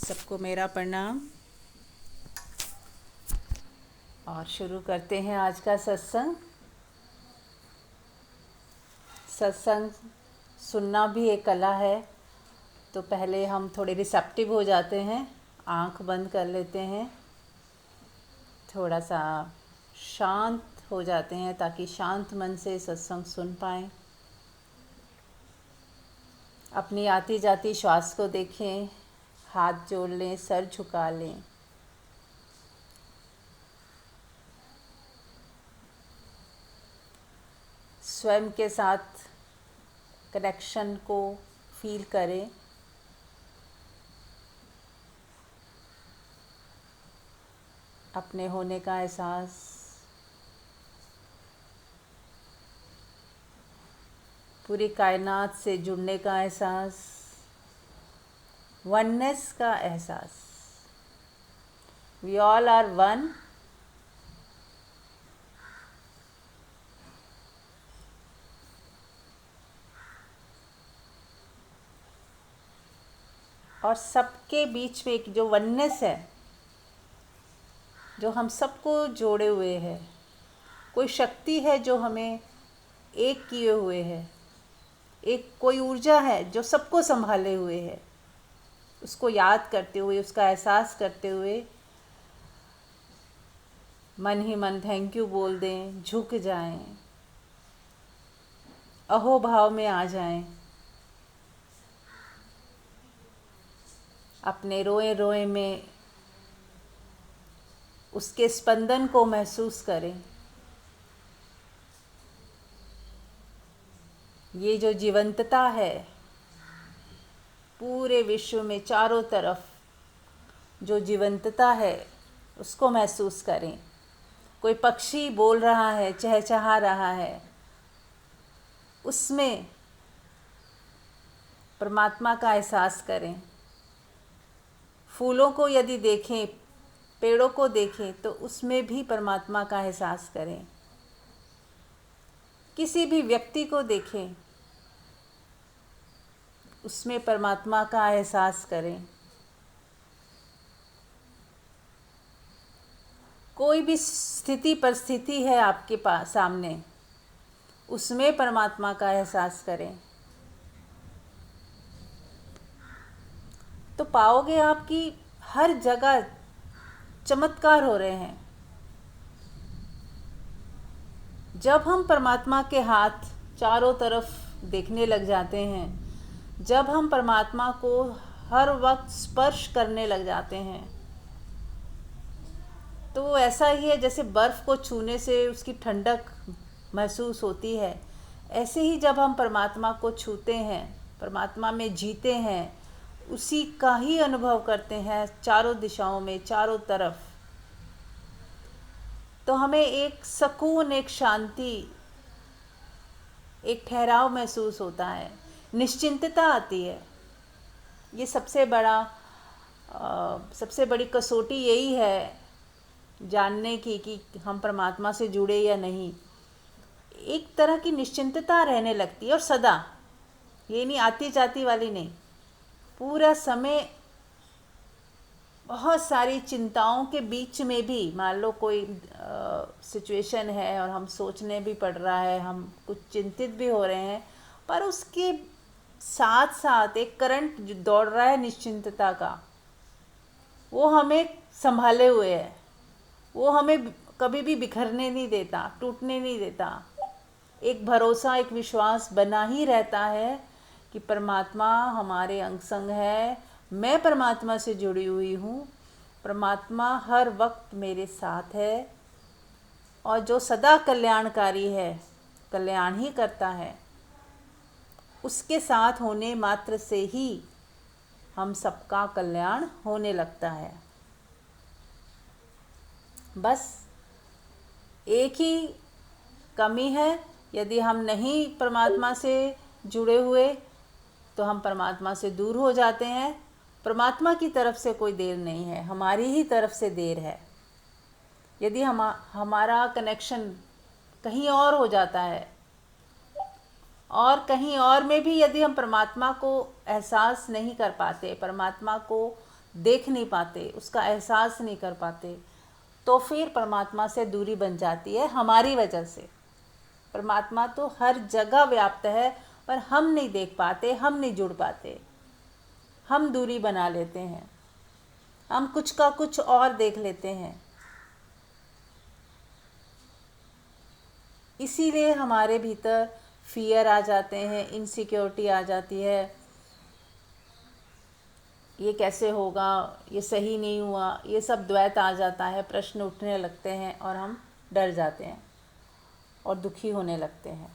सबको मेरा प्रणाम। और शुरू करते हैं आज का सत्संग। सत्संग सुनना भी एक कला है, तो पहले हम थोड़े रिसेप्टिव हो जाते हैं, आंख बंद कर लेते हैं, थोड़ा सा शांत हो जाते हैं ताकि शांत मन से सत्संग सुन पाएँ। अपनी आती जाती श्वास को देखें, हाथ जोड़ लें, सर झुका लें। स्वयं के साथ कनेक्शन को फील करें। अपने होने का एहसास, पूरी कायनात से जुड़ने का एहसास, वननेस का एहसास। We all are one. और सबके बीच में एक जो वननेस है, जो हम सबको जोड़े हुए है, कोई शक्ति है जो हमें एक किए हुए है, एक कोई ऊर्जा है जो सबको संभाले हुए है। उसको याद करते हुए, उसका एहसास करते हुए मन ही मन थैंक यू बोल दें, झुक जाएं, अहोभाव में आ जाएं। अपने रोए रोए में उसके स्पंदन को महसूस करें। ये जो जीवंतता है पूरे विश्व में, चारों तरफ जो जीवंतता है उसको महसूस करें। कोई पक्षी बोल रहा है, चहचहा रहा है, उसमें परमात्मा का एहसास करें। फूलों को यदि देखें, पेड़ों को देखें, तो उसमें भी परमात्मा का एहसास करें। किसी भी व्यक्ति को देखें, उसमें परमात्मा का एहसास करें। कोई भी स्थिति परिस्थिति है आपके पास सामने, उसमें परमात्मा का एहसास करें, तो पाओगे आप कि हर जगह चमत्कार हो रहे हैं। जब हम परमात्मा के हाथ चारों तरफ देखने लग जाते हैं, जब हम परमात्मा को हर वक्त स्पर्श करने लग जाते हैं, तो वो ऐसा ही है जैसे बर्फ़ को छूने से उसकी ठंडक महसूस होती है। ऐसे ही जब हम परमात्मा को छूते हैं, परमात्मा में जीते हैं, उसी का ही अनुभव करते हैं चारों दिशाओं में, चारों तरफ, तो हमें एक सुकून, एक शांति, एक ठहराव महसूस होता है, निश्चिंतता आती है। ये सबसे बड़ी कसौटी यही है जानने की कि हम परमात्मा से जुड़े या नहीं। एक तरह की निश्चिंतता रहने लगती है, और सदा, ये नहीं आती जाती वाली नहीं, पूरा समय बहुत सारी चिंताओं के बीच में भी, मान लो कोई सिचुएशन है और हम सोचने भी पड़ रहा है, हम कुछ चिंतित भी हो रहे हैं, पर उसके साथ साथ एक करंट जो दौड़ रहा है निश्चिंतता का, वो हमें संभाले हुए है। वो हमें कभी भी बिखरने नहीं देता, टूटने नहीं देता। एक भरोसा, एक विश्वास बना ही रहता है कि परमात्मा हमारे अंग संग है, मैं परमात्मा से जुड़ी हुई हूँ, परमात्मा हर वक्त मेरे साथ है, और जो सदा कल्याणकारी है, कल्याण ही करता है, उसके साथ होने मात्र से ही हम सबका कल्याण होने लगता है। बस एक ही कमी है, यदि हम नहीं परमात्मा से जुड़े हुए तो हम परमात्मा से दूर हो जाते हैं। परमात्मा की तरफ से कोई देर नहीं है, हमारी ही तरफ से देर है। यदि हमारा कनेक्शन कहीं और हो जाता है, और कहीं और में भी यदि हम परमात्मा को एहसास नहीं कर पाते, परमात्मा को देख नहीं पाते, उसका एहसास नहीं कर पाते, तो फिर परमात्मा से दूरी बन जाती है हमारी वजह से। परमात्मा तो हर जगह व्याप्त है, पर हम नहीं देख पाते, हम नहीं जुड़ पाते, हम दूरी बना लेते हैं, हम कुछ का कुछ और देख लेते हैं। इसीलिए हमारे भीतर फियर आ जाते हैं, इनसिक्योरिटी आ जाती है, ये कैसे होगा, ये सही नहीं हुआ, ये सब द्वैत आ जाता है, प्रश्न उठने लगते हैं और हम डर जाते हैं और दुखी होने लगते हैं।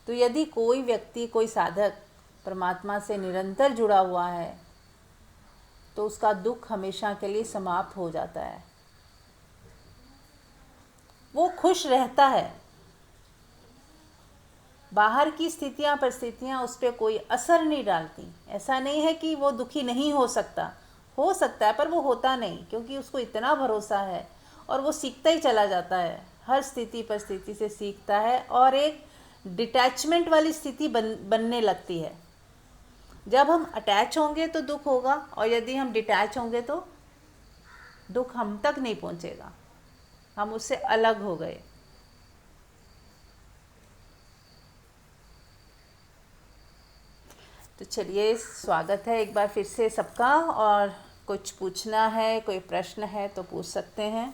तो यदि कोई व्यक्ति, कोई साधक परमात्मा से निरंतर जुड़ा हुआ है तो उसका दुख हमेशा के लिए समाप्त हो जाता है, वो खुश रहता है। बाहर की स्थितियाँ, परिस्थितियाँ उस पर कोई असर नहीं डालती। ऐसा नहीं है कि वो दुखी नहीं हो सकता है, पर वो होता नहीं, क्योंकि उसको इतना भरोसा है और वो सीखता ही चला जाता है, हर स्थिति परिस्थिति से सीखता है और एक डिटैचमेंट वाली स्थिति बनने लगती है। जब हम अटैच होंगे तो दुख होगा, और यदि हम डिटैच होंगे तो दुख हम तक नहीं पहुंचेगा, हम उससे अलग हो गए। तो चलिए, स्वागत है एक बार फिर से सबका, और कुछ पूछना है, कोई प्रश्न है तो पूछ सकते हैं।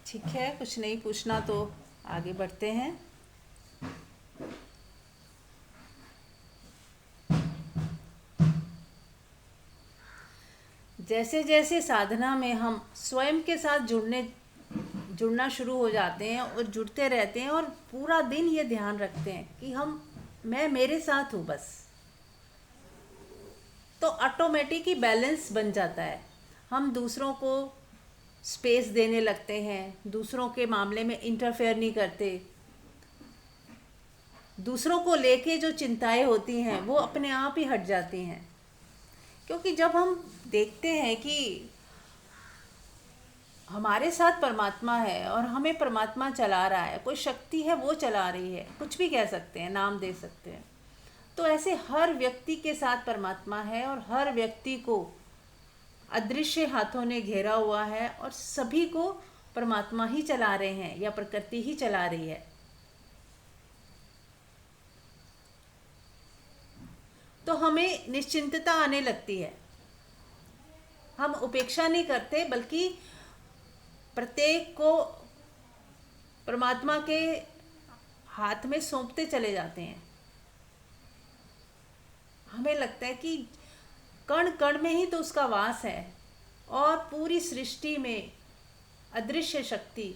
ठीक है, कुछ नहीं पूछना तो आगे बढ़ते हैं। जैसे जैसे साधना में हम स्वयं के साथ जुड़ना शुरू हो जाते हैं और जुड़ते रहते हैं, और पूरा दिन ये ध्यान रखते हैं कि मैं मेरे साथ हूँ बस, तो ऑटोमेटिक ही बैलेंस बन जाता है। हम दूसरों को स्पेस देने लगते हैं, दूसरों के मामले में इंटरफेयर नहीं करते, दूसरों को लेके जो चिंताएं होती हैं वो अपने आप ही हट जाती हैं। क्योंकि जब हम देखते हैं कि हमारे साथ परमात्मा है और हमें परमात्मा चला रहा है, कोई शक्ति है वो चला रही है, कुछ भी कह सकते हैं, नाम दे सकते हैं, तो ऐसे हर व्यक्ति के साथ परमात्मा है और हर व्यक्ति को अदृश्य हाथों ने घेरा हुआ है और सभी को परमात्मा ही चला रहे हैं या प्रकृति ही चला रही है। तो हमें निश्चिंतता आने लगती है, हम उपेक्षा नहीं करते, बल्कि प्रत्येक को परमात्मा के हाथ में सौंपते चले जाते हैं। हमें लगता है कि कण कण में ही तो उसका वास है, और पूरी सृष्टि में अदृश्य शक्ति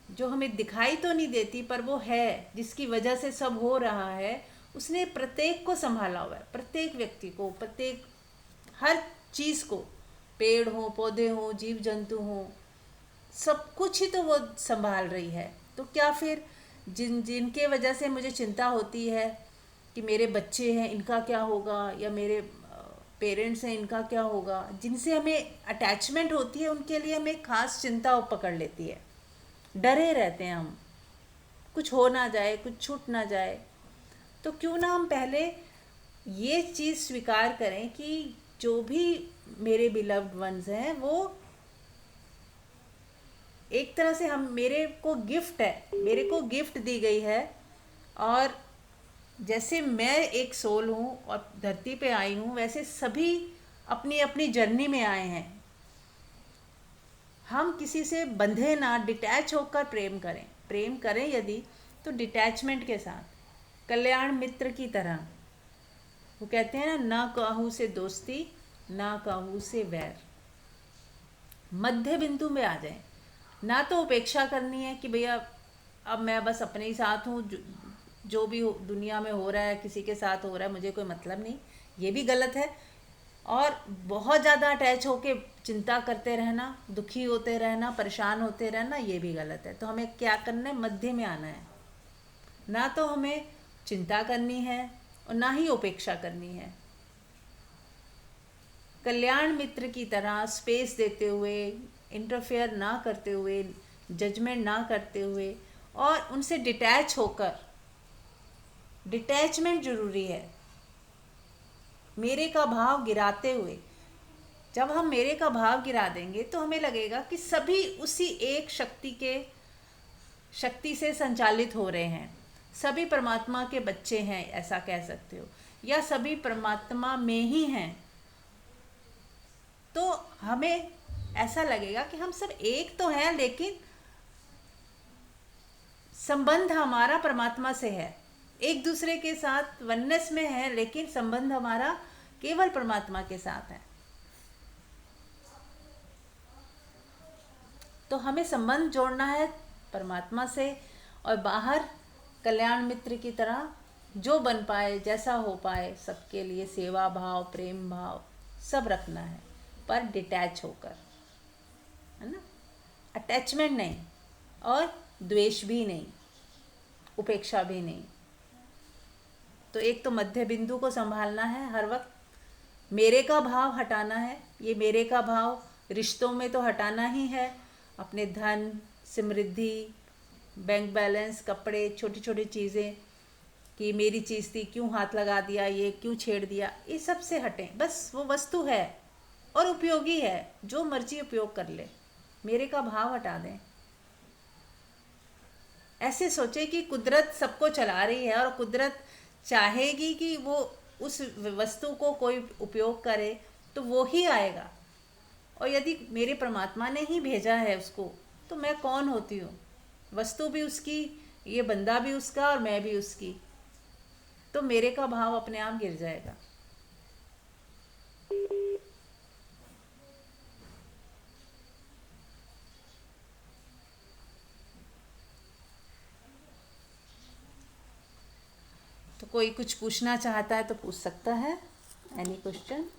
जो हमें दिखाई तो नहीं देती, पर वो है, जिसकी वजह से सब हो रहा है, उसने प्रत्येक को संभाला हुआ है, प्रत्येक व्यक्ति को, प्रत्येक हर चीज़ को, पेड़ हो, पौधे हो, जीव जंतु हो, सब कुछ ही तो वो संभाल रही है। तो क्या फिर जिनके वजह से मुझे चिंता होती है कि मेरे बच्चे हैं, इनका क्या होगा, या मेरे पेरेंट्स हैं, इनका क्या होगा, जिनसे हमें अटैचमेंट होती है, उनके लिए हमें खास चिंता पकड़ लेती है, डरे रहते हैं हम, कुछ हो ना जाए, कुछ छूट ना जाए। तो क्यों ना हम पहले ये चीज़ स्वीकार करें कि जो भी मेरे बिलव्ड वंस हैं, वो एक तरह से मेरे को गिफ्ट है, मेरे को गिफ्ट दी गई है, और जैसे मैं एक सोल हूँ और धरती पे आई हूँ, वैसे सभी अपनी अपनी जर्नी में आए हैं। हम किसी से बंधे ना, डिटैच होकर प्रेम करें यदि, तो डिटैचमेंट के साथ, कल्याण मित्र की तरह। वो कहते हैं ना काहू से दोस्ती, ना काहू से वैर, मध्य बिंदु में आ जाए। ना तो उपेक्षा करनी है कि भैया अब मैं बस अपने ही साथ हूँ, जो भी दुनिया में हो रहा है, किसी के साथ हो रहा है, मुझे कोई मतलब नहीं, ये भी गलत है। और बहुत ज़्यादा अटैच होके चिंता करते रहना, दुखी होते रहना, परेशान होते रहना, ये भी गलत है। तो हमें क्या करना है, मध्य में आना है। ना तो हमें चिंता करनी है और ना ही उपेक्षा करनी है। कल्याण मित्र की तरह स्पेस देते हुए, इंटरफेयर ना करते हुए, जजमेंट ना करते हुए और उनसे डिटैच होकर, डिटैचमेंट जरूरी है, मेरे का भाव गिराते हुए। जब हम मेरे का भाव गिरा देंगे तो हमें लगेगा कि सभी उसी एक शक्ति से संचालित हो रहे हैं, सभी परमात्मा के बच्चे हैं, ऐसा कह सकते हो, या सभी परमात्मा में ही हैं। तो हमें ऐसा लगेगा कि हम सब एक तो हैं, लेकिन संबंध हमारा परमात्मा से है, एक दूसरे के साथ वननेस में है, लेकिन संबंध हमारा केवल परमात्मा के साथ है। तो हमें संबंध जोड़ना है परमात्मा से, और बाहर कल्याण मित्र की तरह जो बन पाए, जैसा हो पाए, सबके लिए सेवा भाव, प्रेम भाव सब रखना है, पर डिटैच होकर, है ना। अटैचमेंट नहीं, और द्वेष भी नहीं, उपेक्षा भी नहीं। तो एक तो मध्य बिंदु को संभालना है हर वक्त, मेरे का भाव हटाना है। ये मेरे का भाव रिश्तों में तो हटाना ही है, अपने धन, समृद्धि, बैंक बैलेंस, कपड़े, छोटी छोटी चीज़ें, कि मेरी चीज़ थी, क्यों हाथ लगा दिया, ये क्यों छेड़ दिया, ये सब से हटें। बस वो वस्तु है और उपयोगी है, जो मर्जी उपयोग कर ले, मेरे का भाव हटा दें। ऐसे सोचे कि कुदरत सबको चला रही है और कुदरत चाहेगी कि वो उस वस्तु को कोई उपयोग करे तो वो ही आएगा, और यदि मेरे परमात्मा ने ही भेजा है उसको, तो मैं कौन होती हूँ? वस्तु भी उसकी, ये बंदा भी उसका, और मैं भी उसकी। तो मेरे का भाव अपने आप गिर जाएगा। तो कोई कुछ पूछना चाहता है तो पूछ सकता है, एनी क्वेश्चन,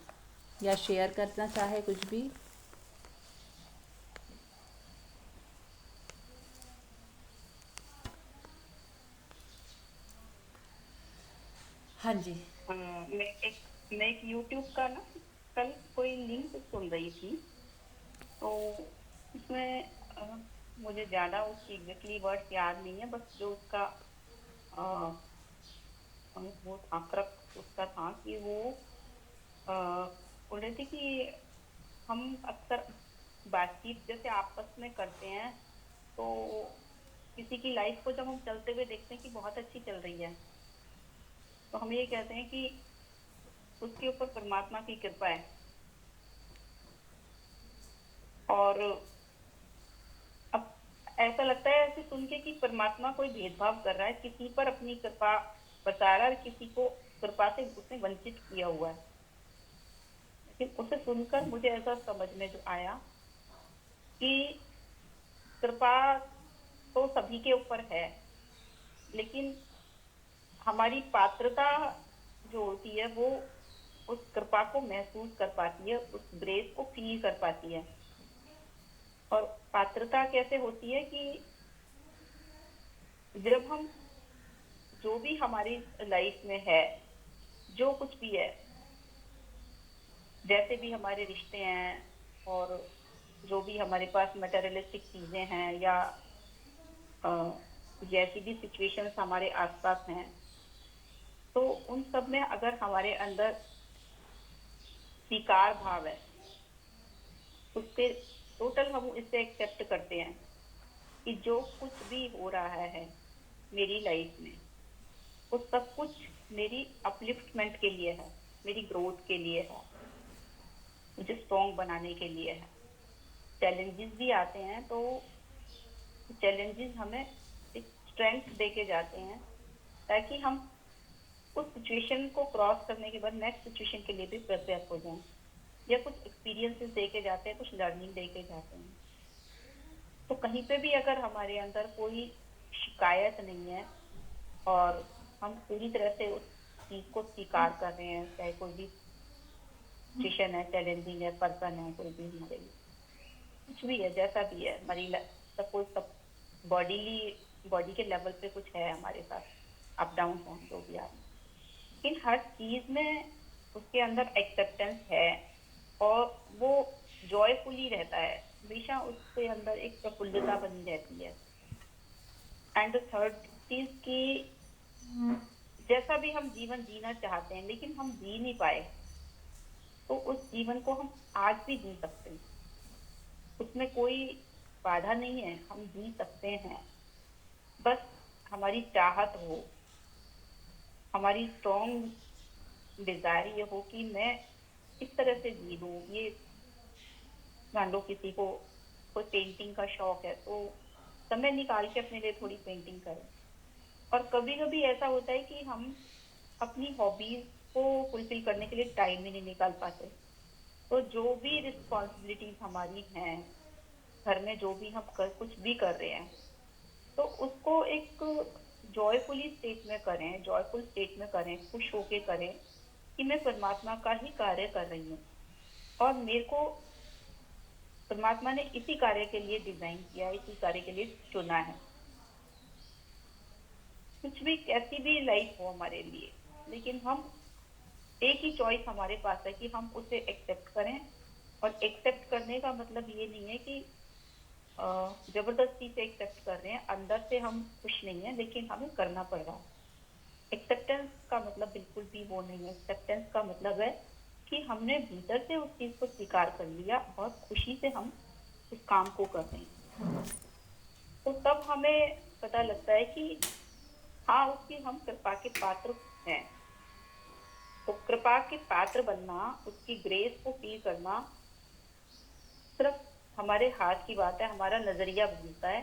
या शेयर करना चाहे कुछ भी। हाँ जी। मैं एक यूट्यूब का ना कल कोई लिंक सुन रही थी, तो उसमें मुझे ज़्यादा उसकी एग्जैक्टली वर्ड्स याद नहीं है, बस जो उसका अ, वो आक्रक उसका था कि वो अ, बोल रहे थे कि हम अक्सर बातचीत जैसे आपस में करते हैं, तो किसी की लाइफ को जब हम चलते हुए देखते हैं कि बहुत अच्छी चल रही है, तो हम ये कहते हैं कि उसके ऊपर परमात्मा की कृपा है। और अब ऐसा लगता है ऐसे सुन के कि परमात्मा कोई भेदभाव कर रहा है, किसी पर अपनी कृपा बता रहा है और किसी को कृपा से उसने वंचित किया हुआ है। लेकिन उसे सुनकर मुझे ऐसा समझ में जो आया कि कृपा तो सभी के ऊपर है, लेकिन हमारी पात्रता जो होती है वो उस कृपा को महसूस कर पाती है, उस ग्रेस को फील कर पाती है। और पात्रता कैसे होती है कि जब हम जो भी हमारी लाइफ में है, जो कुछ भी है, जैसे भी हमारे रिश्ते हैं और जो भी हमारे पास मटेरियलिस्टिक चीजें हैं, या अ, जैसी भी सिचुएशंस हमारे आसपास हैं, तो उन सब में अगर हमारे अंदर स्वीकार भाव है, उससे टोटल हम इससे एक्सेप्ट करते हैं कि जो कुछ भी हो रहा है मेरी लाइफ में, वो सब कुछ मेरी अपलिफ्टमेंट के लिए है, मेरी ग्रोथ के लिए है, मुझे स्ट्रॉन्ग बनाने के लिए है। चैलेंजेस भी आते हैं तो चैलेंजेस हमें एक स्ट्रेंथ दे के जाते हैं, ताकि हम उस सिचुएशन को क्रॉस करने के बाद नेक्स्ट सिचुएशन के लिए भी प्रिपेयर हो जाएं, या कुछ एक्सपीरियंसेस दे के जाते हैं, कुछ लर्निंग दे के जाते हैं। तो कहीं पे भी अगर हमारे अंदर कोई शिकायत नहीं है और हम पूरी तरह से उस चीज को स्वीकार कर रहे हैं, चाहे कोई भी सिचुएशन है, चैलेंजिंग है, पर्सन है, कोई भी हमारे लिए कुछ भी है, जैसा भी है, हमारी सपोज सब बॉडी के लेवल पे कुछ है हमारे साथ, अप डाउन हो जो भी आप, लेकिन हर चीज में उसके अंदर एक्सेप्टेंस है और वो जॉयफुली रहता है, हमेशा उसके अंदर एक प्रफुल्लता बनी रहती है। एंड थर्ड चीज की, जैसा भी हम जीवन जीना चाहते हैं लेकिन हम जी नहीं पाए, तो उस जीवन को हम आज भी जी सकते हैं, उसमें कोई बाधा नहीं है, हम जी सकते हैं। बस हमारी चाहत हो, हमारी स्ट्रॉन्ग डिजायर ये हो कि मैं इस तरह से जी लूं। ये मान लो किसी को कोई पेंटिंग का शौक है तो समय निकाल के अपने लिए थोड़ी पेंटिंग करें। और कभी कभी ऐसा होता है कि हम अपनी हॉबीज को फुलफिल करने के लिए टाइम ही नहीं निकाल पाते, तो जो भी रिस्पॉन्सिबिलिटीज हमारी हैं घर में, जो भी हम कुछ भी कर रहे हैं, तो उसको एक जॉयफुली स्टेट में करें, जॉयफुल स्टेट में करें, खुश होके करें कि मैं परमात्मा का ही कार्य कर रही हूँ और मेरे को परमात्मा ने इसी कार्य के लिए डिजाइन किया है, इसी कार्य के लिए चुना है। कुछ भी कैसी भी लाइफ हो हमारे लिए, लेकिन हम एक ही चॉइस हमारे पास है कि हम उसे एक्सेप्ट करें। और एक्सेप्ट करने का मतलब ये नहीं है कि जबरदस्ती से एक्सेप्ट कर रहे हैं, अंदर से हम खुश नहीं है लेकिन हमें करना पड़ रहा है। एक्सेप्टेंस का मतलब बिल्कुल भी वो नहीं है। एक्सेप्टेंस का मतलब है कि हमने भीतर से उस चीज को स्वीकार कर लिया और खुशी से हम उस काम को कर रहे हैं। तो तब हमें पता लगता है कि हाँ, उसकी हम कृपा के पात्र हैं। तो कृपा के पात्र बनना, उसकी ग्रेस को फील करना सिर्फ हमारे हाथ की बात है। हमारा नजरिया बदलता है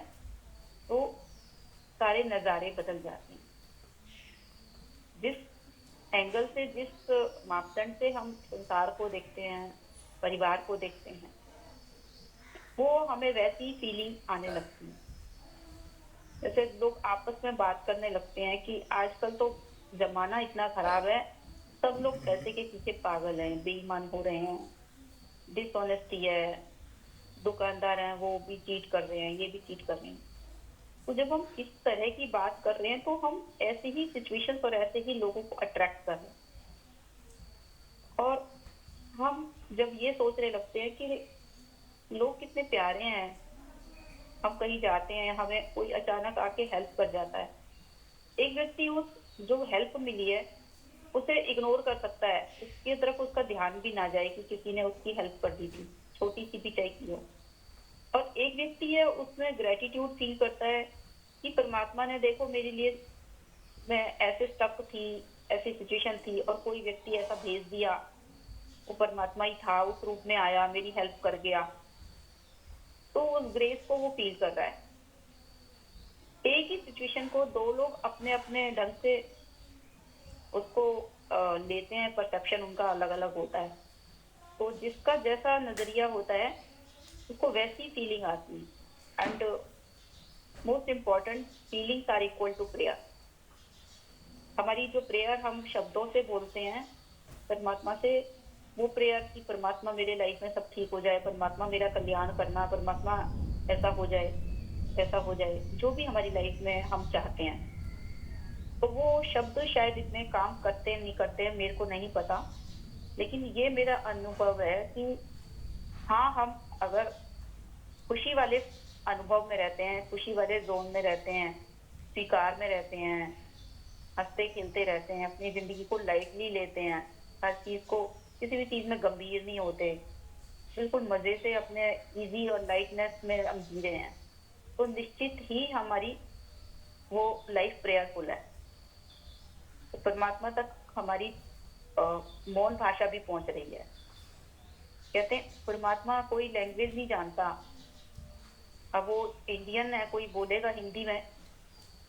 तो सारे नजारे बदल जाते हैं। जिस एंगल से, जिस मापदंड से हम संसार को देखते हैं, परिवार को देखते हैं, वो हमें वैसी फीलिंग आने लगती है। जैसे लोग आपस में बात करने लगते हैं कि आजकल तो जमाना इतना खराब है, सब लोग पैसे के पीछे पागल हैं, बेईमान हो रहे हैं, डिसऑनेस्टी है, दुकानदार हैं वो भी चीट कर रहे हैं, ये भी चीट कर रहे हैं। तो जब हम इस तरह की बात कर रहे हैं तो हम ऐसी ही सिचुएशंस और ऐसे ही लोगों को अट्रैक्ट कर रहे हैं। और हम जब ये सोचने लगते हैं कि लोग कितने प्यारे हैं, हम कहीं जाते हैं, हमें कोई अचानक आके हेल्प कर जाता है, एक व्यक्ति उस जो हेल्प मिली है उसे इग्नोर कर सकता है, उसकी तरफ उसका ध्यान भी ना जाए कि किसी ने उसकी हेल्प कर दी थी, छोटी सी भी चाहे की हो। और एक व्यक्ति है उसमें ग्रेटिट्यूड फील करता है कि परमात्मा ने देखो मेरे लिए, मैं ऐसे स्टक थी, ऐसी सिचुएशन थी और कोई व्यक्ति ऐसा भेज दिया, वो परमात्मा ही था, उस रूप में आया, मेरी हेल्प कर गया। तो उस ग्रेस को वो फील कर रहा है। एक ही सिचुएशन को दो लोग अपने अपने ढंग से उसको लेते हैं, परसेप्शन उनका अलग अलग होता है। तो जिसका जैसा नजरिया होता है उसको वैसी फीलिंग आती है। And most important, feelings are equal to prayer. हमारी जो प्रेयर हम शब्दों से बोलते हैं परमात्मा से, वो प्रेयर कि परमात्मा मेरे लाइफ में सब ठीक हो जाए, परमात्मा मेरा कल्याण करना, परमात्मा ऐसा हो जाए, ऐसा हो जाए, जो भी हमारी लाइफ में हम चाहते हैं, तो वो शब्द शायद इतने काम करते नहीं करते मेरे को नहीं पता। लेकिन ये मेरा अनुभव है कि हाँ, हम अगर खुशी वाले अनुभव में रहते हैं, खुशी वाले जोन में रहते हैं, स्वीकार में रहते हैं, हंसते खेलते रहते हैं, अपनी जिंदगी को लाइटली लेते हैं, हर चीज को, किसी भी चीज में गंभीर नहीं होते, बिल्कुल मजे से अपने इजी और लाइटनेस में हम जी रहे हैं, तो निश्चित ही हमारी वो लाइफ प्रेयरफुल है। तो परमात्मा तक हमारी मौन भाषा भी पहुंच रही है। कहते हैं परमात्मा कोई लैंग्वेज नहीं जानता। अब वो इंडियन है, कोई बोलेगा हिंदी में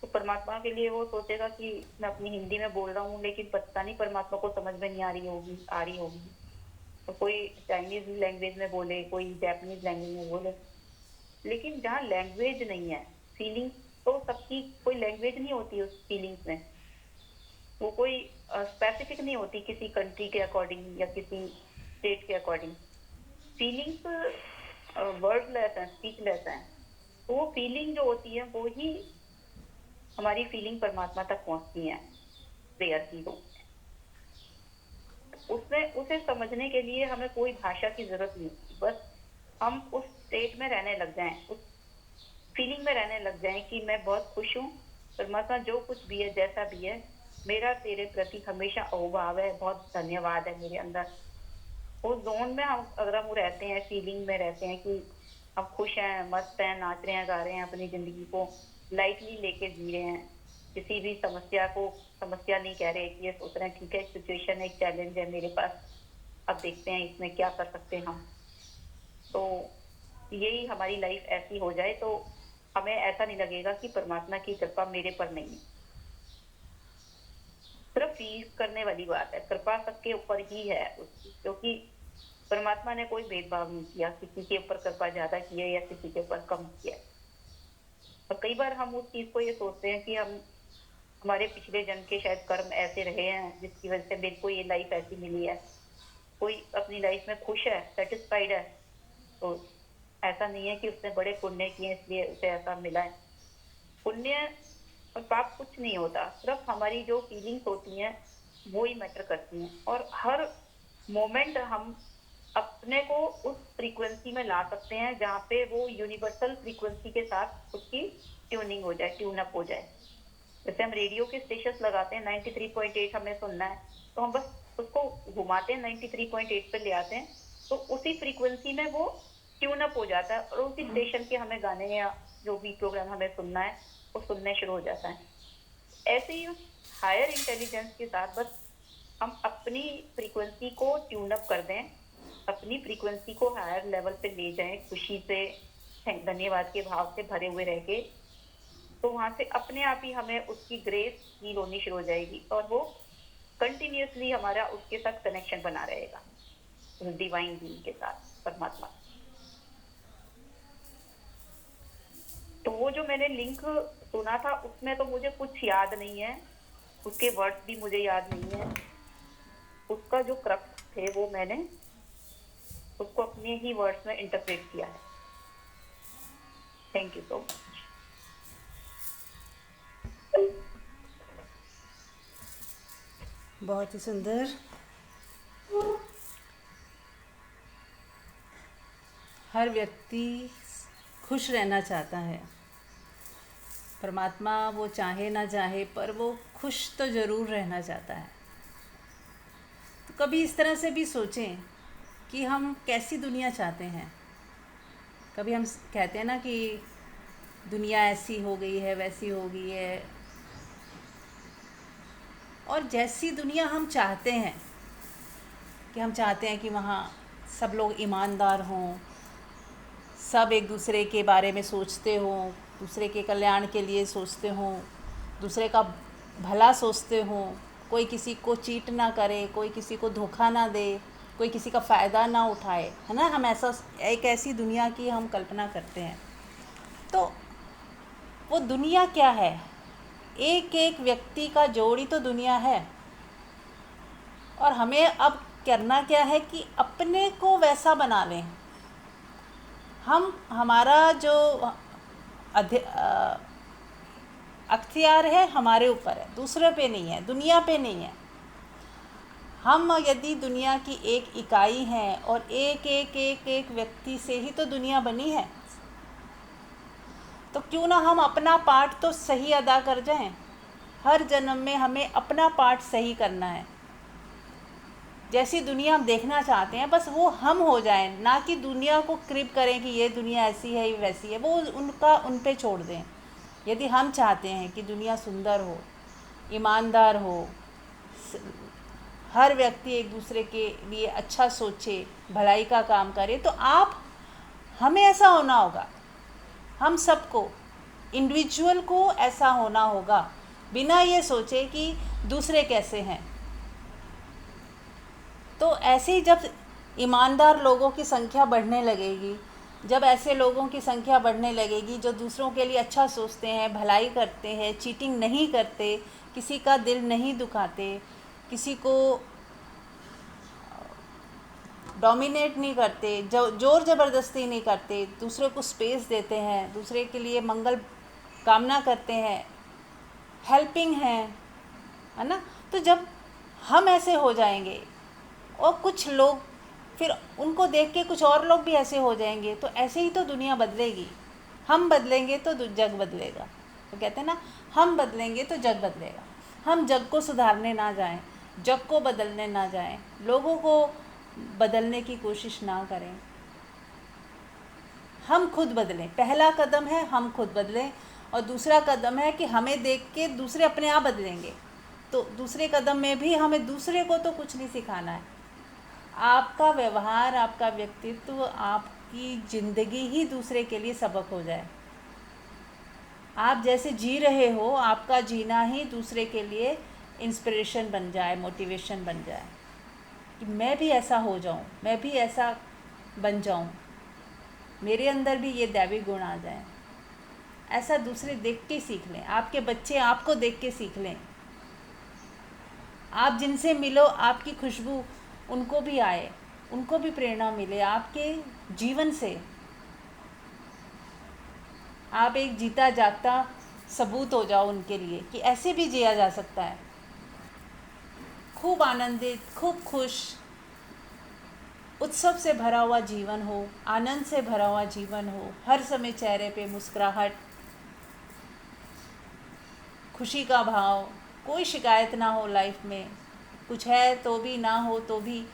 तो परमात्मा के लिए वो सोचेगा कि मैं अपनी हिंदी में बोल रहा हूँ, लेकिन पता नहीं परमात्मा को समझ में नहीं आ रही होगी। तो कोई चाइनीज लैंग्वेज में बोले, कोई जापानीज लैंग्वेज में बोले, लेकिन जहाँ लैंग्वेज नहीं है, फीलिंग, तो सबकी कोई लैंग्वेज नहीं होती उस फीलिंग्स में। वो कोई स्पेसिफिक नहीं होती किसी कंट्री के अकॉर्डिंग या किसी स्टेट के अकॉर्डिंग। फीलिंग्स वर्डलेस है, स्पीचलेस है। तो वो फीलिंग जो होती है वो ही हमारी फीलिंग परमात्मा तक पहुंचती है प्रेयर की। तो उसमें उसे समझने के लिए हमें कोई भाषा की जरूरत नहीं होती, बस हम उस स्टेट में रहने लग जाएं, उस फीलिंग में रहने लग जाएं कि मैं बहुत खुश हूँ परमात्मा, जो कुछ भी है जैसा भी है, मेरा तेरे प्रति हमेशा अहोभाव है, बहुत धन्यवाद है मेरे अंदर। उस जोन में हम अगर हम रहते हैं, फीलिंग में रहते हैं कि हम खुश हैं, मस्त हैं, नाच रहे हैं, गा रहे हैं, अपनी जिंदगी को लाइटली लेके जी रहे हैं, किसी भी समस्या को समस्या नहीं कह रहे कि ये सोच रहे हैं ठीक है सिचुएशन है, एक चैलेंज है मेरे पास, अब देखते हैं इसमें क्या कर सकते हैं हम। तो यही हमारी लाइफ ऐसी हो जाए तो हमें ऐसा नहीं लगेगा कि परमात्मा की कृपा मेरे पर नहीं है। सिर्फ फील करने वाली बात है, कृपा सबके ऊपर ही है उसकी, क्योंकि परमात्मा ने कोई भेदभाव नहीं किया, किसी के ऊपर कृपा ज्यादा की है या किसी के ऊपर कम किया है। और कई बार हम उस चीज को ये सोचते हैं कि हम हमारे पिछले जन्म के शायद कर्म ऐसे रहे हैं जिसकी वजह से मेरे को ये लाइफ ऐसी मिली है। कोई अपनी लाइफ में खुश है, सेटिस्फाइड है, तो ऐसा नहीं है कि उसने बड़े पुण्य किए इसलिए उसे ऐसा मिला है। पुण्य और पाप कुछ नहीं होता, सिर्फ हमारी जो फीलिंग्स होती हैं वो ही मैटर करती हैं। और हर मोमेंट हम अपने को उस फ्रीक्वेंसी में ला सकते हैं जहाँ पे वो यूनिवर्सल फ्रीक्वेंसी के साथ उसकी ट्यूनिंग हो जाए, ट्यून अप हो जाए। जैसे हम रेडियो के स्टेशन लगाते हैं 93.8 हमें सुनना है, तो हम बस उसको घुमाते हैं 93.8 पे ले आते हैं, तो उसी फ्रीक्वेंसी में वो ट्यून अप हो जाता है और उसी स्टेशन के हमें गाने या जो भी प्रोग्राम हमें सुनना है वो सुनने शुरू हो जाता है। ऐसे ही उस हायर इंटेलिजेंस के साथ बस हम अपनी फ्रीक्वेंसी को ट्यून अप कर दें, अपनी फ्रीक्वेंसी को हायर लेवल पे ले जाएं, खुशी से धन्यवाद के भाव से भरे हुए रह के, तो वहां से अपने आप ही हमें उसकी ग्रेस फील होनी शुरू हो जाएगी और वो कंटिन्यूअसली हमारा उसके साथ कनेक्शन बना रहेगा, उस डिवाइन बीइंग के साथ, परमात्मा। तो वो जो मैंने लिंक सुना था उसमें तो मुझे कुछ याद नहीं है, उसके वर्ड्स भी मुझे याद नहीं है, उसका जो क्रक्स थे वो मैंने उसको अपने ही वर्ड्स में इंटरप्रेट किया है। Thank you so much. बहुत ही सुंदर। हर व्यक्ति खुश रहना चाहता है, परमात्मा वो चाहे ना चाहे पर वो खुश तो ज़रूर रहना चाहता है। तो कभी इस तरह से भी सोचें कि हम कैसी दुनिया चाहते हैं। कभी हम कहते हैं ना कि दुनिया ऐसी हो गई है, वैसी हो गई है, और जैसी दुनिया हम चाहते हैं कि हम चाहते हैं कि वहाँ सब लोग ईमानदार हों, सब एक दूसरे के बारे में सोचते हों, दूसरे के कल्याण के लिए सोचते हों, दूसरे का भला सोचते हों, कोई किसी को चीट ना करे, कोई किसी को धोखा ना दे, कोई किसी का फ़ायदा ना उठाए, है ना। हम ऐसा एक ऐसी दुनिया की हम कल्पना करते हैं। तो वो दुनिया क्या है? एक एक व्यक्ति का जोड़ी तो दुनिया है, और हमें अब करना क्या है कि अपने को वैसा बना लें। हम हमारा जो अख्तियार है हमारे ऊपर है, दूसरे पे नहीं है, दुनिया पे नहीं है। हम यदि दुनिया की एक इकाई हैं और एक एक एक एक व्यक्ति से ही तो दुनिया बनी है, तो क्यों ना हम अपना पार्ट तो सही अदा कर जाएं। हर जन्म में हमें अपना पार्ट सही करना है। जैसी दुनिया हम देखना चाहते हैं बस वो हम हो जाएं, ना कि दुनिया को क्रिप करें कि ये दुनिया ऐसी है वैसी है, वो उनका उन पे छोड़ दें। यदि हम चाहते हैं कि दुनिया सुंदर हो, ईमानदार हो, हर व्यक्ति एक दूसरे के लिए अच्छा सोचे, भलाई का काम करे, तो आप हमें ऐसा होना होगा, हम सबको इंडिविजुअल को ऐसा होना होगा, बिना ये सोचे कि दूसरे कैसे हैं। तो ऐसे ही जब ईमानदार लोगों की संख्या बढ़ने लगेगी, जब ऐसे लोगों की संख्या बढ़ने लगेगी जो दूसरों के लिए अच्छा सोचते हैं, भलाई करते हैं, चीटिंग नहीं करते, किसी का दिल नहीं दुखाते, किसी को डोमिनेट नहीं करते, जोर ज़बरदस्ती नहीं करते, दूसरे को स्पेस देते हैं, दूसरे के लिए मंगल कामना करते हैं, हेल्पिंग हैं, है ना। तो जब हम ऐसे हो जाएंगे और कुछ लोग फिर उनको देख के कुछ और लोग भी ऐसे हो जाएंगे, तो ऐसे ही तो दुनिया बदलेगी। हम बदलेंगे तो जग बदलेगा। तो कहते हैं ना, हम बदलेंगे तो जग बदलेगा। हम जग को सुधारने ना जाएं, जग को बदलने ना जाएं, लोगों को बदलने की कोशिश ना करें। हम खुद बदलें। पहला कदम है हम खुद बदलें, और दूसरा कदम है कि हमें देख के दूसरे अपने आप बदलेंगे। तो दूसरे कदम में भी हमें दूसरे को तो कुछ नहीं सिखाना है। आपका व्यवहार, आपका व्यक्तित्व, आपकी ज़िंदगी ही दूसरे के लिए सबक हो जाए। आप जैसे जी रहे हो, आपका जीना ही दूसरे के लिए इंस्पिरेशन बन जाए, मोटिवेशन बन जाए कि मैं भी ऐसा हो जाऊं, मैं भी ऐसा बन जाऊं, मेरे अंदर भी ये दैवी गुण आ जाएं। ऐसा दूसरे देख के सीख लें, आपके बच्चे आपको देख के सीख लें। आप जिनसे मिलो, आपकी खुशबू उनको भी आए, उनको भी प्रेरणा मिले आपके जीवन से। आप एक जीता जागता सबूत हो जाओ उनके लिए कि ऐसे भी जिया जा सकता है। खूब आनंदित, खूब खुश, उत्सव से भरा हुआ जीवन हो, आनंद से भरा हुआ जीवन हो, हर समय चेहरे पे मुस्कुराहट, खुशी का भाव, कोई शिकायत ना हो लाइफ में। कुछ है तो भी, ना हो तो भी,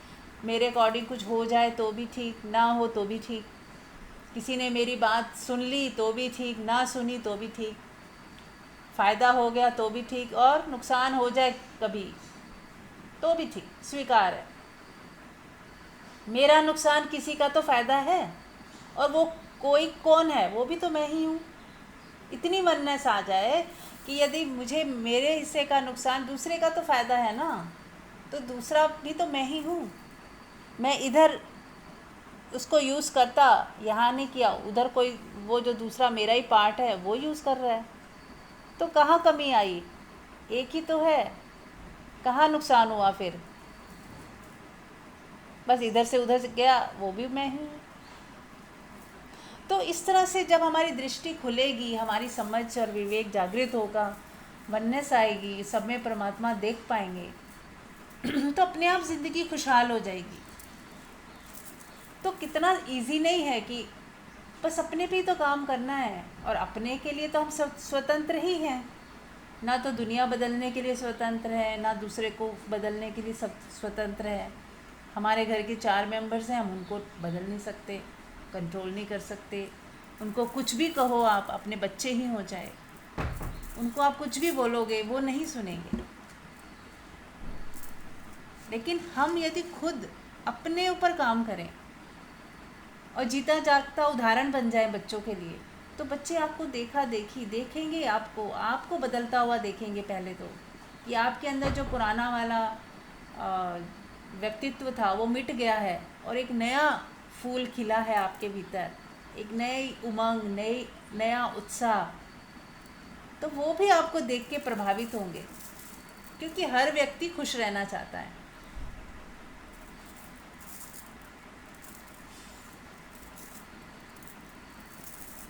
मेरे अकॉर्डिंग कुछ हो जाए तो भी ठीक, ना हो तो भी ठीक। किसी ने मेरी बात सुन ली तो भी ठीक, ना सुनी तो भी ठीक। फ़ायदा हो गया तो भी ठीक, और नुकसान हो जाए कभी तो भी ठीक, स्वीकार है। मेरा नुकसान किसी का तो फ़ायदा है, और वो कोई कौन है, वो भी तो मैं ही हूँ। इतनी वननेस आ जाए कि यदि मुझे मेरे हिस्से का नुकसान, दूसरे का तो फ़ायदा है ना, तो दूसरा भी तो मैं ही हूँ। मैं इधर उसको यूज़ करता, यहाँ नहीं किया, उधर कोई वो जो दूसरा मेरा ही पार्ट है वो यूज़ कर रहा है, तो कहाँ कमी आई? एक ही तो है, कहाँ नुकसान हुआ फिर? बस इधर से उधर से गया, वो भी मैं हूँ। तो इस तरह से जब हमारी दृष्टि खुलेगी, हमारी समझ और विवेक जागृत होगा, वननेस आएगी, सब में परमात्मा देख पाएंगे, तो अपने आप ज़िंदगी खुशहाल हो जाएगी। तो कितना इजी नहीं है कि बस अपने पे ही तो काम करना है, और अपने के लिए तो हम सब स्वतंत्र ही हैं। ना तो दुनिया बदलने के लिए स्वतंत्र है, ना दूसरे को बदलने के लिए सब स्वतंत्र है। हमारे घर के 4 मेंबर्स हैं, हम उनको बदल नहीं सकते, कंट्रोल नहीं कर सकते। उनको कुछ भी कहो आप, अपने बच्चे ही हो जाए, उनको आप कुछ भी बोलोगे वो नहीं सुनेंगे। लेकिन हम यदि खुद अपने ऊपर काम करें और जीता जागता उदाहरण बन जाए बच्चों के लिए, तो बच्चे आपको देखा देखी देखेंगे, आपको बदलता हुआ देखेंगे। पहले तो कि आपके अंदर जो पुराना वाला व्यक्तित्व था वो मिट गया है, और एक नया फूल खिला है आपके भीतर, एक नई उमंग, नया उत्साह। तो वो भी आपको देख के प्रभावित होंगे, क्योंकि हर व्यक्ति खुश रहना चाहता है।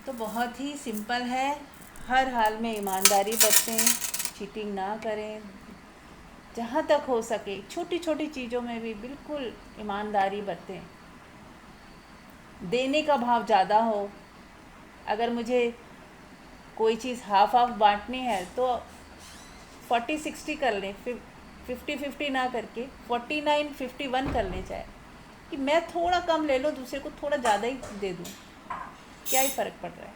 तो बहुत ही सिंपल है, हर हाल में ईमानदारी बरतें, चीटिंग ना करें, जहाँ तक हो सके छोटी छोटी चीज़ों में भी बिल्कुल ईमानदारी बरतें। देने का भाव ज़्यादा हो, अगर मुझे कोई चीज़ हाफ हाफ बांटनी है तो 40-60 कर लें, 50-50 ना करके 49-51 कर लें, चाहे कि मैं थोड़ा कम ले लूँ, दूसरे को थोड़ा ज़्यादा ही दे दूँ, क्या ही फ़र्क पड़ रहा है।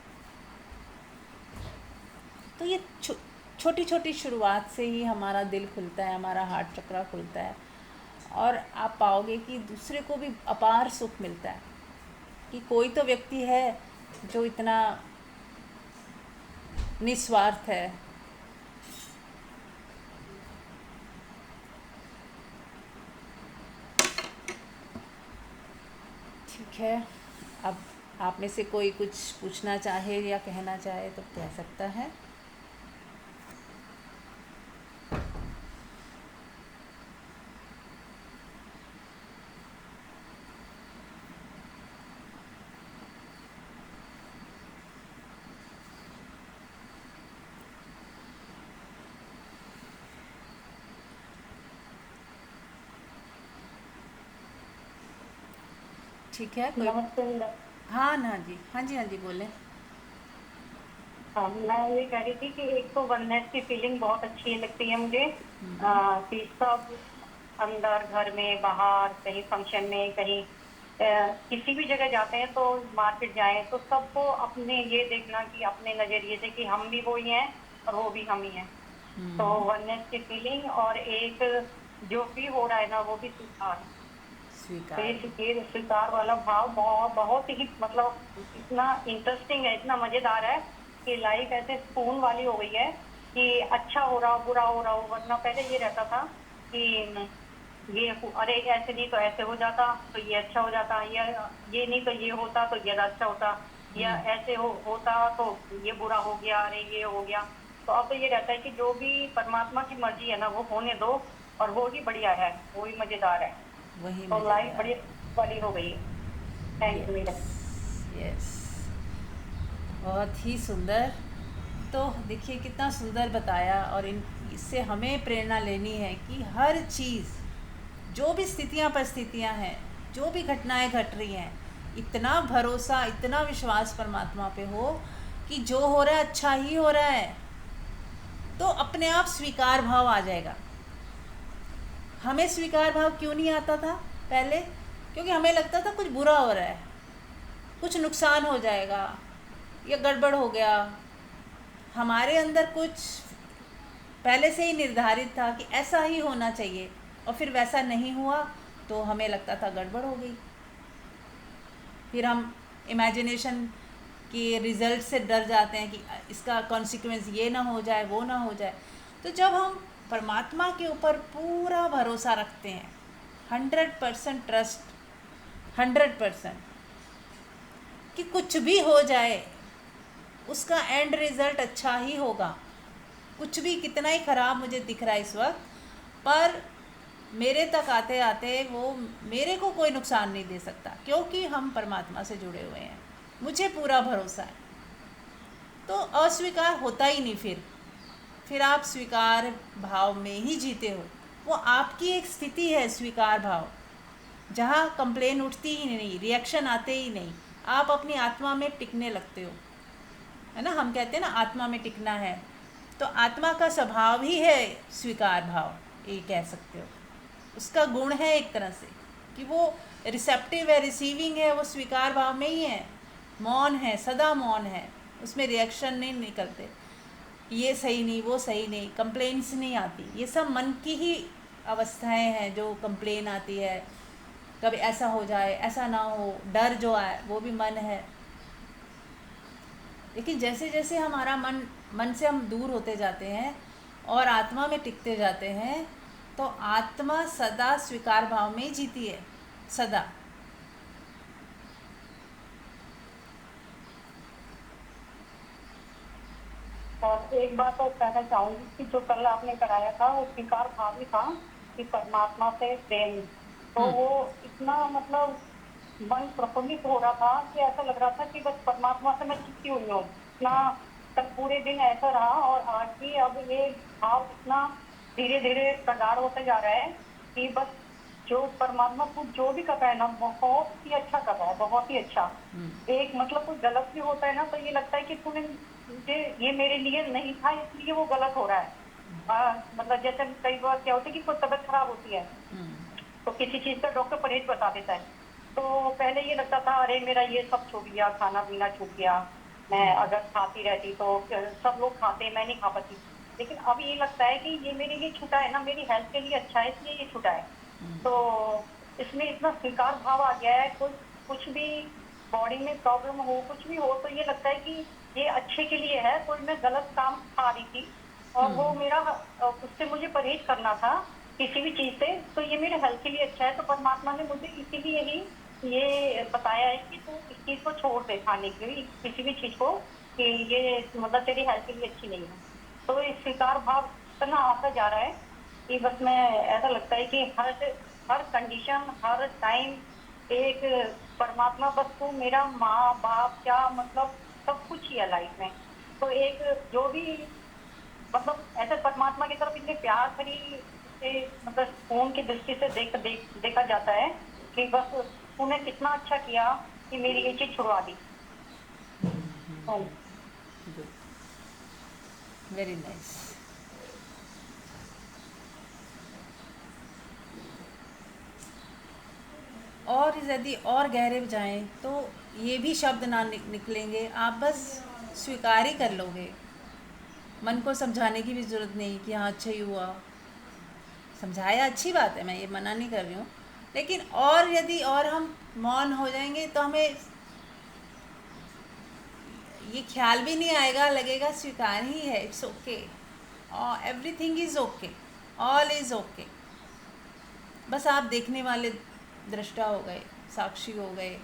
तो ये छोटी छोटी शुरुआत से ही हमारा दिल खुलता है, हमारा हार्ट चक्रा खुलता है, और आप पाओगे कि दूसरे को भी अपार सुख मिलता है कि कोई तो व्यक्ति है जो इतना निस्वार्थ है। ठीक है, अब आप में से कोई कुछ पूछना चाहे या कहना चाहे तो कह सकता है। ठीक है कोई। नमस्ते। हाँ ना जी, हाँ जी, हाँ जी बोलें। हाँ, मैं ये कह रही थी कि एक तो वननेस की फीलिंग बहुत अच्छी लगती है मुझे, कि सब अंदर घर में बाहर कहीं फंक्शन में कहीं किसी भी जगह जाते हैं तो मार्केट जाएं तो सबको अपने ये देखना कि अपने नजरिए से कि हम भी वो ही हैं और वो भी हम ही हैं। तो वननेस की फीलिंग और एक जो भी हो रहा है ना वो भी स्वीकार। तो स्वीकार। ये स्वीकार वाला भाव बहुत बहुत ही मतलब इतना इंटरेस्टिंग है, इतना मजेदार है कि लाइफ ऐसे सुकून वाली हो गई है कि अच्छा हो रहा हो बुरा हो रहा हो। वरना पहले ये रहता था कि अरे ऐसे नहीं तो ऐसे हो जाता तो ये अच्छा हो जाता, ये नहीं तो ये होता तो ये अच्छा होता, या ऐसे होता तो ये बुरा हो गया, अरे ये हो गया। तो अब तो ये रहता है कि जो भी परमात्मा की मर्जी है ना वो होने दो, और वो ही बढ़िया है, वो ही मजेदार है। वही तो लाइफ मज़ेदार बड़ी है। वाली हो गई है। Thank you yes, madam. Yes, बहुत ही सुंदर। तो देखिए कितना सुंदर बताया, और इन इससे हमें प्रेरणा लेनी है कि हर चीज़, जो भी स्थितियाँ परिस्थितियाँ हैं, जो भी घटनाएं घट रही हैं, इतना भरोसा, इतना विश्वास परमात्मा पे हो कि जो हो रहा है अच्छा ही हो रहा है, तो अपने आप स्वीकार भाव आ जाएगा। हमें स्वीकार भाव क्यों नहीं आता था पहले? क्योंकि हमें लगता था कुछ बुरा हो रहा है, कुछ नुकसान हो जाएगा या गड़बड़ हो गया। हमारे अंदर कुछ पहले से ही निर्धारित था कि ऐसा ही होना चाहिए, और फिर वैसा नहीं हुआ तो हमें लगता था गड़बड़ हो गई। फिर हम इमेजिनेशन के रिज़ल्ट से डर जाते हैं कि इसका कॉन्सिक्वेंस ये ना हो जाए, वो ना हो जाए। तो जब हम परमात्मा के ऊपर पूरा भरोसा रखते हैं, 100% ट्रस्ट, 100% कि कुछ भी हो जाए उसका एंड रिज़ल्ट अच्छा ही होगा। कुछ भी कितना ही ख़राब मुझे दिख रहा है इस वक्त, पर मेरे तक आते आते वो मेरे को कोई नुकसान नहीं दे सकता, क्योंकि हम परमात्मा से जुड़े हुए हैं, मुझे पूरा भरोसा है। तो अस्वीकार होता ही नहीं। फिर आप स्वीकार भाव में ही जीते हो। वो आपकी एक स्थिति है स्वीकार भाव, जहाँ कंप्लेन उठती ही नहीं, रिएक्शन आते ही नहीं, आप अपनी आत्मा में टिकने लगते हो, है ना। हम कहते हैं ना आत्मा में टिकना है, तो आत्मा का स्वभाव ही है स्वीकार भाव, ये कह सकते हो। उसका गुण है एक तरह से कि वो रिसेप्टिव है, रिसीविंग है, वो स्वीकार भाव में ही है। मौन है, सदा मौन है, उसमें रिएक्शन नहीं निकलते, ये सही नहीं, वो सही नहीं, कंप्लेंट्स नहीं आती। ये सब मन की ही अवस्थाएं हैं जो कंप्लेन आती है, कभी ऐसा हो जाए, ऐसा ना हो, डर जो आए वो भी मन है। लेकिन जैसे जैसे हमारा मन से हम दूर होते जाते हैं और आत्मा में टिकते जाते हैं, तो आत्मा सदा स्वीकार भाव में ही जीती है, सदा। और एक बात और कहना चाहूंगी कि जो कल आपने कराया था वो स्वीकार भाव ही था कि परमात्मा से प्रेम। तो हम्म। वो इतना मतलब मन प्रफुल्लित हो रहा था कि ऐसा लग रहा था कि बस परमात्मा से मैं चिपकी हुई हूँ। इतना तक पूरे दिन ऐसा रहा, और आज भी अब ये भाव इतना धीरे धीरे प्रगाढ़ होता जा रहा है कि बस जो परमात्मा को जो भी कर रहा है ना बहुत ही अच्छा कर रहा है, बहुत ही अच्छा। एक मतलब कोई गलत भी होता है ना तो ये लगता है कि तूने मुझे ये मेरे लिए नहीं था इसलिए वो गलत हो रहा है। मतलब जैसे कई बार क्या होता है कि कोई तबीयत खराब होती है तो किसी चीज का डॉक्टर परहेज बता देता है। तो पहले ये लगता था अरे मेरा ये सब छूट गया, खाना पीना छूट गया, मैं अगर खाती रहती तो सब लोग खाते मैं नहीं खा पाती। लेकिन अब ये लगता है कि ये मेरे लिए छूटा है ना, मेरी हेल्थ के लिए अच्छा है इसलिए ये छूटा है। तो इसमें इतना स्वीकार भाव आ गया है, कुछ भी बॉडी में प्रॉब्लम हो, कुछ भी हो, तो ये लगता है कि ये अच्छे के लिए है। कोई मैं गलत काम खा रही थी और वो मेरा उससे मुझे परहेज करना था किसी भी चीज से, तो ये मेरे हेल्थ के लिए अच्छा है। तो परमात्मा ने मुझे इसीलिए ही ये बताया है कि तू इस चीज को छोड़ दे, खाने की किसी भी चीज को, कि ये मतलब तेरी हेल्थ के लिए अच्छी नहीं है। तो ये स्वीकार भाव इतना आता जा रहा है कि बस मैं ऐसा लगता है कि हर कंडीशन हर टाइम एक परमात्मा, बस तू मेरा माँ बाप क्या मतलब सब कुछ ही है लाइफ में। तो एक जो भी मतलब ऐसे परमात्मा की तरफ इतने प्यार भरी से मतलब खून की दृष्टि से देखा जाता है कि बस तूने कितना अच्छा किया कि मेरी ये चीज छुड़वा दी। हाँ। Very nice. और यदि और गहरे जाएं तो ये भी शब्द ना निकलेंगे, आप बस स्वीकार ही कर लोगे। मन को समझाने की भी ज़रूरत नहीं कि हाँ अच्छा ही हुआ। समझाया अच्छी बात है, मैं ये मना नहीं कर रही हूँ, लेकिन और यदि और हम मौन हो जाएंगे तो हमें ये ख्याल भी नहीं आएगा, लगेगा स्वीकार ही है, इट्स ओके, और everything is okay, all is okay. बस आप देखने वाले दृष्टा हो गए, साक्षी हो गए,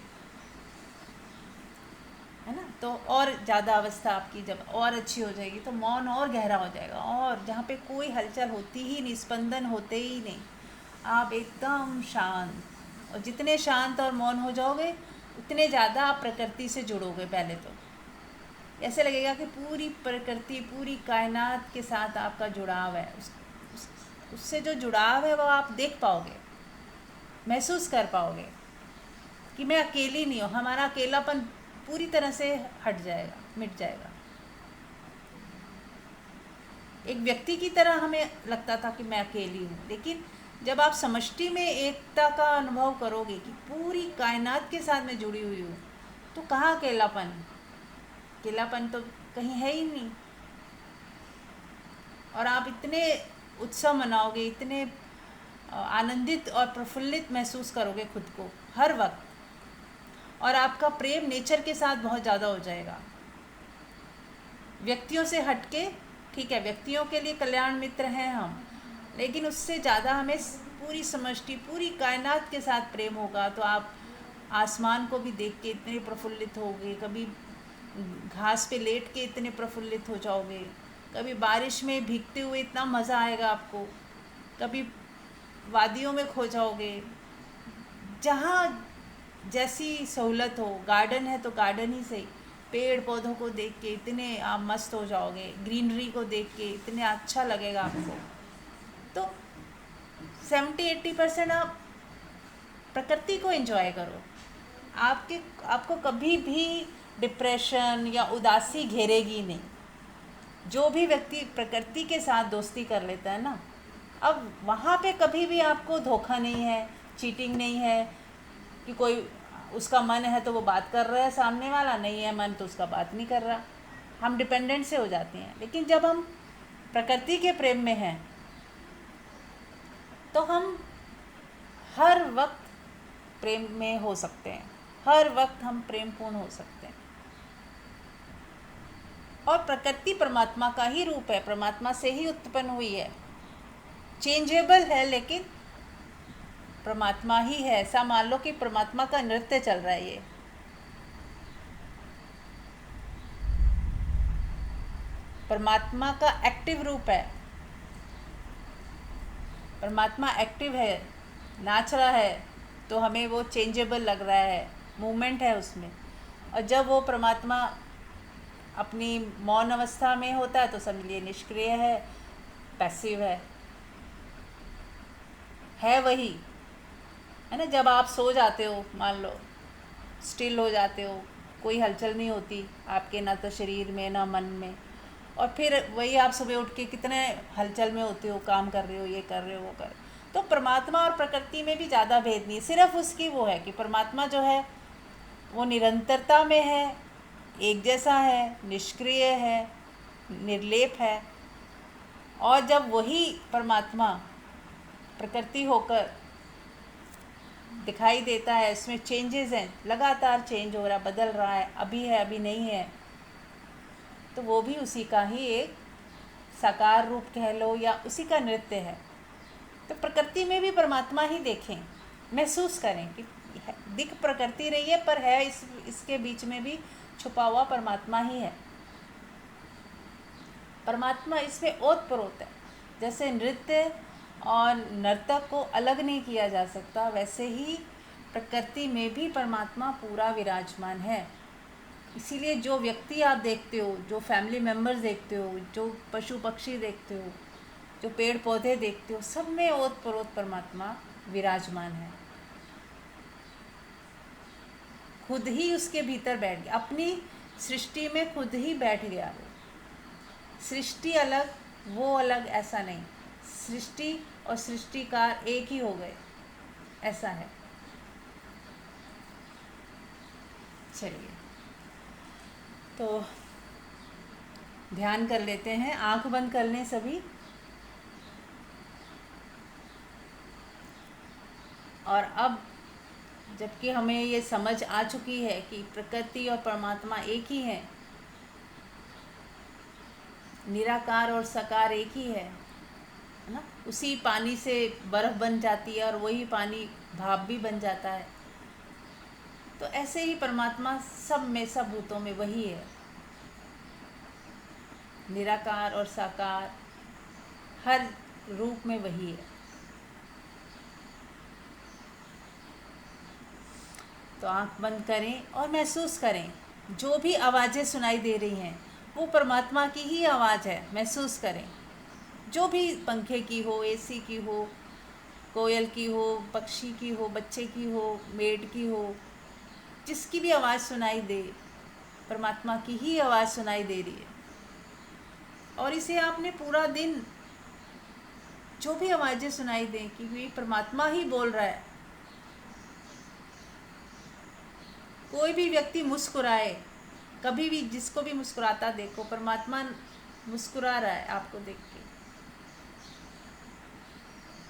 है ना। तो और ज़्यादा अवस्था आपकी जब और अच्छी हो जाएगी तो मौन और गहरा हो जाएगा, और जहाँ पे कोई हलचल होती ही नहीं, स्पंदन होते ही नहीं, आप एकदम शांत। और जितने शांत और मौन हो जाओगे उतने ज़्यादा आप प्रकृति से जुड़ोगे। पहले तो ऐसे लगेगा कि पूरी प्रकृति, पूरी कायनात के साथ आपका जुड़ाव है। उससे जो जुड़ाव है वो आप देख पाओगे, महसूस कर पाओगे कि मैं अकेली नहीं हूँ। हमारा अकेलापन पूरी तरह से हट जाएगा, मिट जाएगा। एक व्यक्ति की तरह हमें लगता था कि मैं अकेली हूँ, लेकिन जब आप समष्टि में एकता का अनुभव करोगे कि पूरी कायनात के साथ मैं जुड़ी हुई हूँ, तो कहाँ अकेलापन? अकेलापन तो कहीं है ही नहीं। और आप इतने उत्सव मनाओगे, इतने आनंदित और प्रफुल्लित महसूस करोगे खुद को हर वक्त, और आपका प्रेम नेचर के साथ बहुत ज़्यादा हो जाएगा, व्यक्तियों से हटके। ठीक है, व्यक्तियों के लिए कल्याण मित्र हैं हम, लेकिन उससे ज़्यादा हमें पूरी समष्टि, पूरी कायनात के साथ प्रेम होगा। तो आप आसमान को भी देख के इतने प्रफुल्लित होगे, कभी घास पे लेट के इतने प्रफुल्लित हो जाओगे, कभी बारिश में भीगते हुए इतना मज़ा आएगा आपको, कभी वादियों में खो जाओगे। जहाँ जैसी सहूलत हो, गार्डन है तो गार्डन ही सही, पेड़ पौधों को देख के इतने आप मस्त हो जाओगे, ग्रीनरी को देख के इतने अच्छा लगेगा आपको। तो 70-80% आप प्रकृति को एंजॉय करो। आपको कभी भी डिप्रेशन या उदासी घेरेगी नहीं। जो भी व्यक्ति प्रकृति के साथ दोस्ती कर लेता है ना, अब वहाँ पे कभी भी आपको धोखा नहीं है, चीटिंग नहीं है कि कोई उसका मन है तो वो बात कर रहा है, सामने वाला नहीं है मन तो उसका बात नहीं कर रहा। हम डिपेंडेंट से हो जाते हैं। लेकिन जब हम प्रकृति के प्रेम में हैं तो हम हर वक्त प्रेम में हो सकते हैं, हर वक्त हम प्रेमपूर्ण हो सकते हैं। और प्रकृति परमात्मा का ही रूप है, परमात्मा से ही उत्पन्न हुई है, चेंजेबल है लेकिन परमात्मा ही है। ऐसा मान लो कि परमात्मा का नृत्य चल रहा है ये। परमात्मा का एक्टिव रूप है, परमात्मा एक्टिव है, नाच रहा है, तो हमें वो चेंजेबल लग रहा है, मूवमेंट है उसमें। और जब वो परमात्मा अपनी मौन अवस्था में होता है तो समझिए निष्क्रिय है, पैसिव है वही, है ना। जब आप सो जाते हो, मान लो स्टिल हो जाते हो, कोई हलचल नहीं होती आपके, ना तो शरीर में ना मन में, और फिर वही आप सुबह उठ के कितने हलचल में होते हो, काम कर रहे हो, ये कर रहे हो, वो कर रहे हो। तो परमात्मा और प्रकृति में भी ज़्यादा भेद नहीं, सिर्फ उसकी वो है कि परमात्मा जो है वो निरंतरता में है, एक जैसा है, निष्क्रिय है, निर्लेप है। और जब वही परमात्मा प्रकृति होकर दिखाई देता है, इसमें चेंजेस हैं, लगातार चेंज हो रहा है, बदल रहा है, अभी है अभी नहीं है, तो वो भी उसी का ही एक साकार रूप कह लो या उसी का नृत्य है। तो प्रकृति में भी परमात्मा ही देखें, महसूस करें कि दिख प्रकृति रही है पर है इसके बीच में भी छुपा हुआ परमात्मा ही है। परमात्मा इसमें ओतप्रोत है। जैसे नृत्य और नर्तक को अलग नहीं किया जा सकता, वैसे ही प्रकृति में भी परमात्मा पूरा विराजमान है। इसीलिए जो व्यक्ति आप देखते हो, जो फैमिली मेम्बर्स देखते हो, जो पशु पक्षी देखते हो, जो पेड़ पौधे देखते हो, सब में ओतप्रोत परमात्मा विराजमान है। खुद ही उसके भीतर बैठ गया, अपनी सृष्टि में खुद ही बैठ गया वो। सृष्टि अलग, वो अलग, ऐसा नहीं। सृष्टि और सृष्टिकार एक ही हो गए, ऐसा है। चलिए, तो ध्यान कर लेते हैं, आंख बंद कर लें सभी। और अब जबकि हमें ये समझ आ चुकी है कि प्रकृति और परमात्मा एक ही है, निराकार और साकार एक ही है ना। उसी पानी से बर्फ़ बन जाती है और वही पानी भाप भी बन जाता है। तो ऐसे ही परमात्मा सब में, सब भूतों में वही है, निराकार और साकार, हर रूप में वही है। तो आंख बंद करें और महसूस करें, जो भी आवाज़ें सुनाई दे रही हैं वो परमात्मा की ही आवाज़ है। महसूस करें, जो भी पंखे की हो, एसी की हो, कोयल की हो, पक्षी की हो, बच्चे की हो, मेड की हो, जिसकी भी आवाज़ सुनाई दे, परमात्मा की ही आवाज़ सुनाई दे रही है। और इसे आपने पूरा दिन, जो भी आवाज़ें सुनाई दें, कि ये परमात्मा ही बोल रहा है। कोई भी व्यक्ति मुस्कुराए, कभी भी जिसको भी मुस्कुराता देखो, परमात्मा मुस्कुरा रहा है आपको देख के।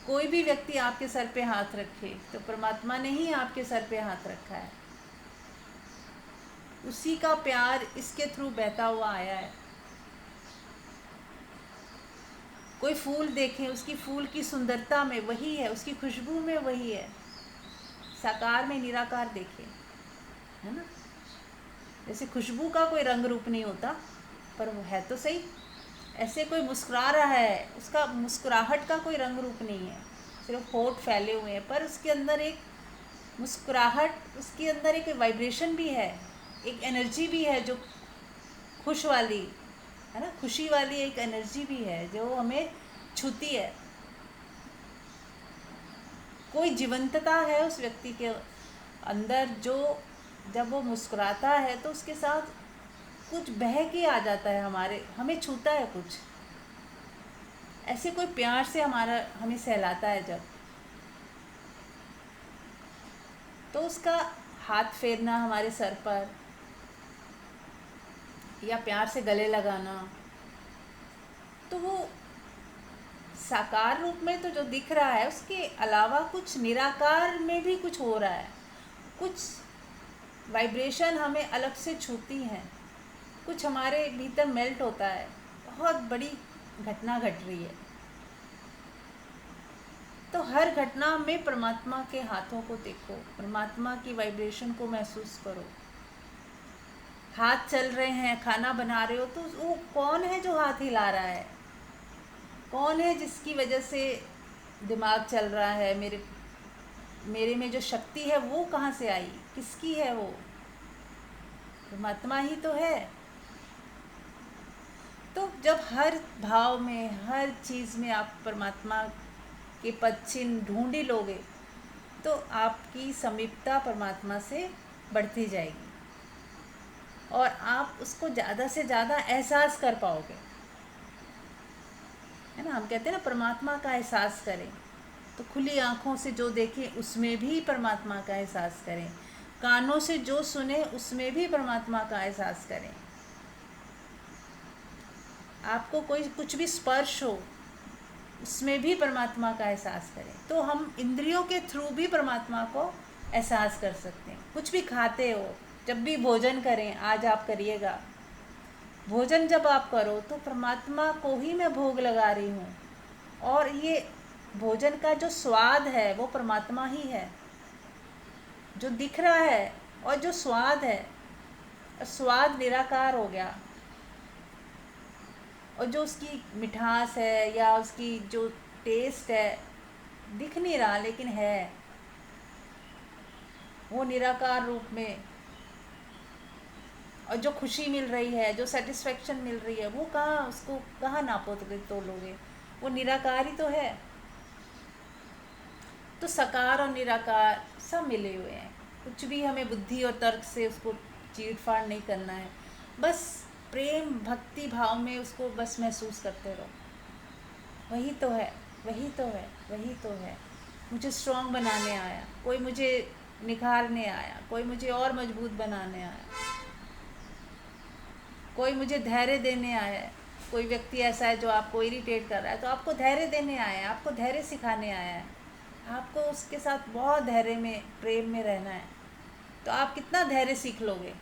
कोई भी व्यक्ति आपके सर पे हाथ रखे तो परमात्मा ने ही आपके सर पे हाथ रखा है। उसी का प्यार इसके थ्रू बहता हुआ आया है। कोई फूल देखें, उसकी फूल की सुंदरता में वही है, उसकी खुशबू में वही है। साकार में निराकार देखें, है ना। जैसे खुशबू का कोई रंग रूप नहीं होता, पर वो है तो सही। ऐसे कोई मुस्कुरा रहा है, उसका मुस्कुराहट का कोई रंग रूप नहीं है, सिर्फ होठ फैले हुए हैं, पर उसके अंदर एक मुस्कुराहट, उसके अंदर एक वाइब्रेशन भी है, एक एनर्जी भी है जो खुश वाली है ना, खुशी वाली एक एनर्जी भी है जो हमें छूती है। कोई जीवंतता है उस व्यक्ति के अंदर, जो जब वो मुस्कुराता है तो उसके साथ कुछ बह के आ जाता है, हमें छूता है कुछ। ऐसे कोई प्यार से हमें सहलाता है जब, तो उसका हाथ फेरना हमारे सर पर या प्यार से गले लगाना, तो वो साकार रूप में तो जो दिख रहा है, उसके अलावा कुछ निराकार में भी कुछ हो रहा है। कुछ वाइब्रेशन हमें अलग से छूती हैं, कुछ हमारे भीतर मेल्ट होता है। बहुत बड़ी घटना घट रही है। तो हर घटना में परमात्मा के हाथों को देखो, परमात्मा की वाइब्रेशन को महसूस करो। हाथ चल रहे हैं, खाना बना रहे हो, तो वो कौन है जो हाथ हिला रहा है? कौन है जिसकी वजह से दिमाग चल रहा है? मेरे में जो शक्ति है वो कहाँ से आई? किसकी है वो? परमात्मा ही तो है। तो जब हर भाव में, हर चीज़ में आप परमात्मा के पद चिन्ह ढूंढ ही लोगे, तो आपकी समीपता परमात्मा से बढ़ती जाएगी और आप उसको ज़्यादा से ज़्यादा एहसास कर पाओगे, है ना। हम कहते हैं ना, परमात्मा का एहसास करें, तो खुली आँखों से जो देखें उसमें भी परमात्मा का एहसास करें, कानों से जो सुने उसमें भी परमात्मा का एहसास करें। आपको कोई कुछ भी स्पर्श हो, उसमें भी परमात्मा का एहसास करें। तो हम इंद्रियों के थ्रू भी परमात्मा को एहसास कर सकते हैं। कुछ भी खाते हो, जब भी भोजन करें, आज आप करिएगा, भोजन जब आप करो तो परमात्मा को ही मैं भोग लगा रही हूँ, और ये भोजन का जो स्वाद है वो परमात्मा ही है, जो दिख रहा है। और जो स्वाद है, स्वाद निराकार हो गया, और जो उसकी मिठास है या उसकी जो टेस्ट है, दिख नहीं रहा लेकिन है, वो निराकार रूप में। और जो खुशी मिल रही है, जो सेटिस्फेक्शन मिल रही है, वो कहाँ, उसको कहाँ नापोगे, तोलोगे? वो निराकार ही तो है। तो साकार और निराकार सब मिले हुए हैं। कुछ भी हमें बुद्धि और तर्क से उसको चीड़ फाड़ नहीं करना है, बस प्रेम भक्ति भाव में उसको बस महसूस करते रहो। वही तो है, वही तो है, वही तो है। मुझे स्ट्रांग बनाने आया, कोई मुझे निखारने आया, कोई मुझे और मजबूत बनाने आया, कोई मुझे धैर्य देने आया है। कोई व्यक्ति ऐसा है जो आपको इरिटेट कर रहा है, तो आपको धैर्य देने आया है, आपको धैर्य सिखाने आया है, आपको उसके साथ बहुत धैर्य में प्रेम में रहना है। तो आप कितना धैर्य सीख लोगे,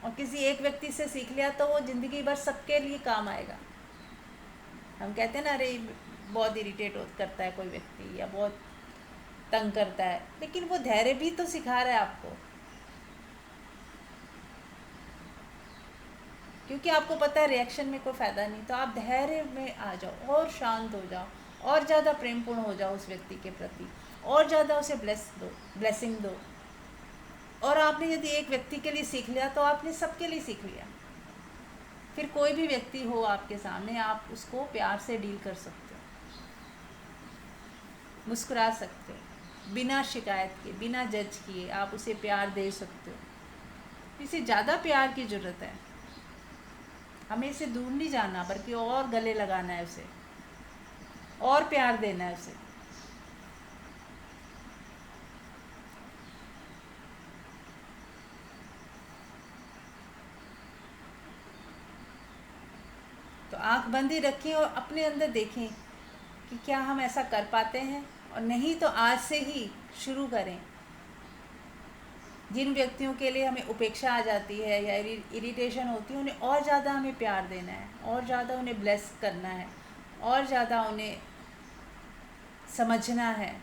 और किसी एक व्यक्ति से सीख लिया तो वो ज़िंदगी भर सबके लिए काम आएगा। हम कहते हैं ना, अरे बहुत इरिटेट करता है कोई व्यक्ति या बहुत तंग करता है, लेकिन वो धैर्य भी तो सिखा रहा है आपको, क्योंकि आपको पता है रिएक्शन में कोई फ़ायदा नहीं। तो आप धैर्य में आ जाओ और शांत हो जाओ और ज़्यादा प्रेमपूर्ण हो जाओ उस व्यक्ति के प्रति, और ज़्यादा उसे ब्लेसिंग दो। और आपने यदि एक व्यक्ति के लिए सीख लिया तो आपने सबके लिए सीख लिया। फिर कोई भी व्यक्ति हो आपके सामने, आप उसको प्यार से डील कर सकते हो, मुस्कुरा सकते हो, बिना शिकायत के, बिना जज किए आप उसे प्यार दे सकते हो। इसे ज़्यादा प्यार की ज़रूरत है, हमें इसे दूर नहीं जाना, बल्कि और गले लगाना है उसे, और प्यार देना है उसे। तो आंख बंद ही रखें और अपने अंदर देखें कि क्या हम ऐसा कर पाते हैं, और नहीं तो आज से ही शुरू करें। जिन व्यक्तियों के लिए हमें उपेक्षा आ जाती है या इरिटेशन होती है, उन्हें और ज़्यादा हमें प्यार देना है, और ज़्यादा उन्हें ब्लेस करना है, और ज़्यादा उन्हें समझना है।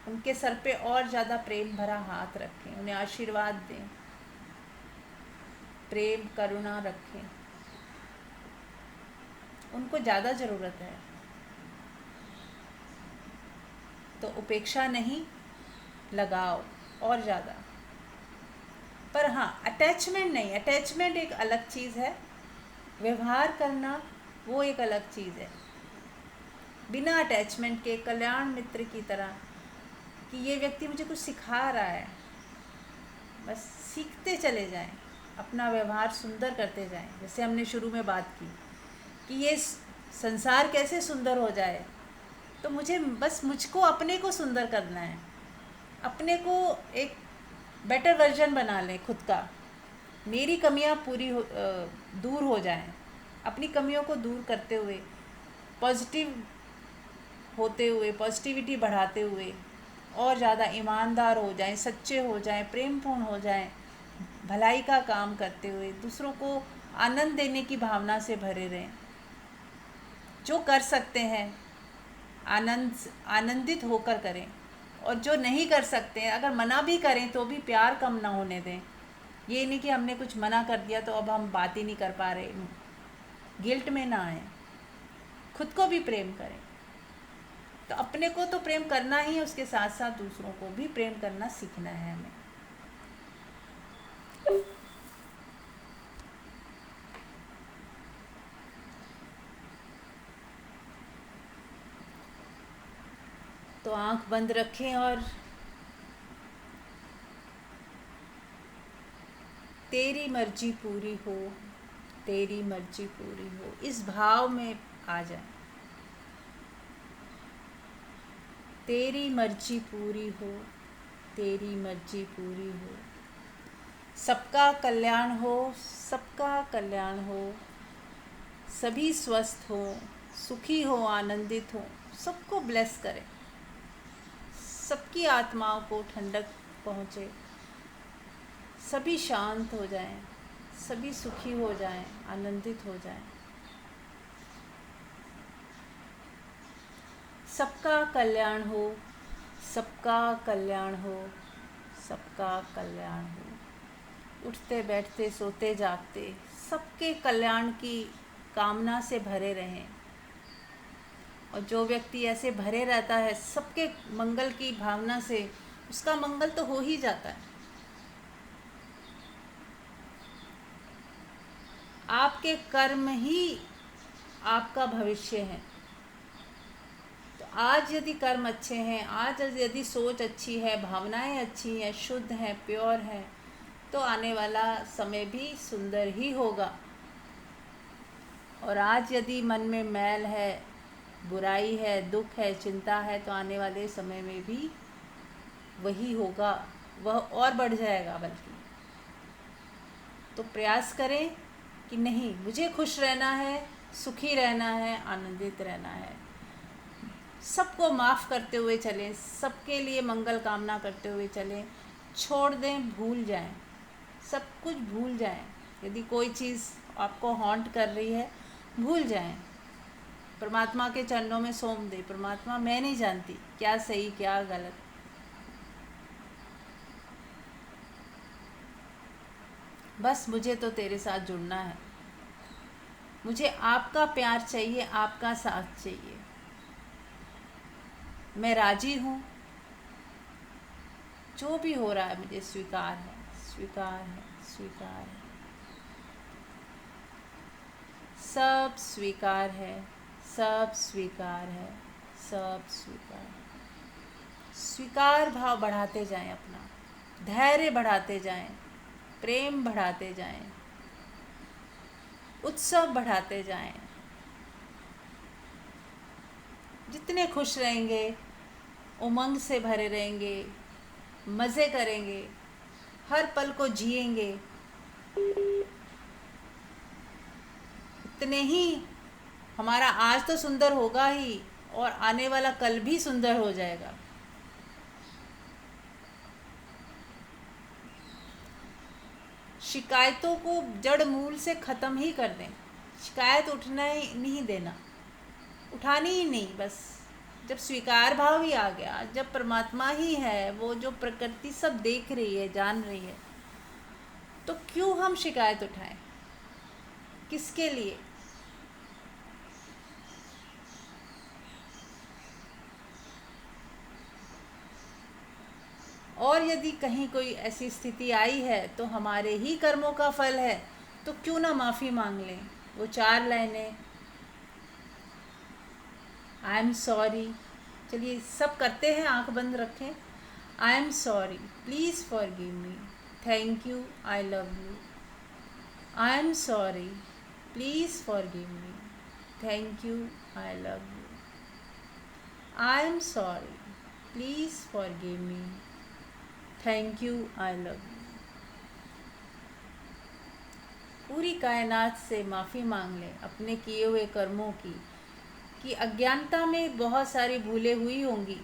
उनके सर पे और ज़्यादा प्रेम भरा हाथ रखें, उन्हें आशीर्वाद दें, प्रेम करुणा रखें। उनको ज़्यादा ज़रूरत है। तो उपेक्षा नहीं, लगाओ और ज़्यादा। पर हाँ, अटैचमेंट नहीं, अटैचमेंट एक अलग चीज़ है, व्यवहार करना वो एक अलग चीज़ है। बिना अटैचमेंट के कल्याण मित्र की तरह, कि ये व्यक्ति मुझे कुछ सिखा रहा है, बस सीखते चले जाएं, अपना व्यवहार सुंदर करते जाएं। जैसे हमने शुरू में बात की कि ये संसार कैसे सुंदर हो जाए, तो मुझको अपने को सुंदर करना है, अपने को एक बेटर वर्जन बना लें खुद का। मेरी कमियां दूर हो जाएं, अपनी कमियों को दूर करते हुए, पॉजिटिव होते हुए, पॉजिटिविटी बढ़ाते हुए, और ज़्यादा ईमानदार हो जाएं, सच्चे हो जाएं, प्रेमपूर्ण हो जाएं, भलाई का काम करते हुए दूसरों को आनंद देने की भावना से भरे रहें। जो कर सकते हैं आनंदित होकर करें, और जो नहीं कर सकते हैं, अगर मना भी करें तो भी प्यार कम ना होने दें। ये नहीं कि हमने कुछ मना कर दिया तो अब हम बात ही नहीं कर पा रहे, गिल्ट में ना आए, खुद को भी प्रेम करें। तो अपने को तो प्रेम करना ही है, उसके साथ साथ दूसरों को भी प्रेम करना सीखना है हमें। तो आंख बंद रखें और तेरी मर्जी पूरी हो, तेरी मर्जी पूरी हो, इस भाव में आ जाए। तेरी मर्जी पूरी हो, तेरी मर्जी पूरी हो, सबका कल्याण हो, सबका कल्याण हो, सभी स्वस्थ हो, सुखी हो, आनंदित हो, सबको ब्लेस करें, सबकी आत्माओं को ठंडक पहुँचे, सभी शांत हो जाएं, सभी सुखी हो जाएं, आनंदित हो जाएं। सबका कल्याण हो, सबका कल्याण हो, सबका कल्याण हो। उठते बैठते सोते जागते सबके कल्याण की कामना से भरे रहें। और जो व्यक्ति ऐसे भरे रहता है सबके मंगल की भावना से, उसका मंगल तो हो ही जाता है। आपके कर्म ही आपका भविष्य है। तो आज यदि कर्म अच्छे हैं, आज यदि सोच अच्छी है, भावनाएं अच्छी हैं, शुद्ध हैं, प्योर हैं, तो आने वाला समय भी सुंदर ही होगा। और आज यदि मन में मैल है, बुराई है, दुख है, चिंता है, तो आने वाले समय में भी वही होगा, वह और बढ़ जाएगा बल्कि। तो प्रयास करें कि नहीं, मुझे खुश रहना है, सुखी रहना है, आनंदित रहना है, सबको माफ़ करते हुए चलें, सबके लिए मंगल कामना करते हुए चलें, छोड़ दें, भूल जाएं, सब कुछ भूल जाएं। यदि कोई चीज़ आपको हॉन्ट कर रही है, भूल जाएं, परमात्मा के चरणों में सौंप दें। परमात्मा, मैं नहीं जानती क्या सही क्या गलत, बस मुझे तो तेरे साथ जुड़ना है, मुझे आपका प्यार चाहिए, आपका साथ चाहिए, मैं राजी हूँ, जो भी हो रहा है मुझे स्वीकार है, स्वीकार है, स्वीकार है, सब स्वीकार है, सब स्वीकार है, सब स्वीकार है। स्वीकार भाव बढ़ाते जाएं, अपना धैर्य बढ़ाते जाएं, प्रेम बढ़ाते जाएं, उत्सव बढ़ाते जाएं। जितने खुश रहेंगे, उमंग से भरे रहेंगे, मज़े करेंगे, हर पल को जिएंगे, उतने ही हमारा आज तो सुंदर होगा ही, और आने वाला कल भी सुंदर हो जाएगा। शिकायतों को जड़ मूल से ख़त्म ही कर दें, शिकायत उठना ही नहीं देना, उठानी ही नहीं। बस जब स्वीकार भाव ही आ गया, जब परमात्मा ही है, वो जो प्रकृति सब देख रही है, जान रही है, तो क्यों हम शिकायत उठाएं, किसके लिए? और यदि कहीं कोई ऐसी स्थिति आई है तो हमारे ही कर्मों का फल है, तो क्यों ना माफ़ी मांग लें। वो 4 लाइनें, आई एम सॉरी, चलिए सब करते हैं, आंख बंद रखें। I am sorry, please forgive me, thank you, I love you. I am sorry, please forgive me, thank you, I love you. I am sorry, please forgive me, thank you, I love you. पूरी कायनात से माफ़ी मांग लें अपने किए हुए कर्मों की, कि अज्ञानता में बहुत सारी भूलें हुई होंगी,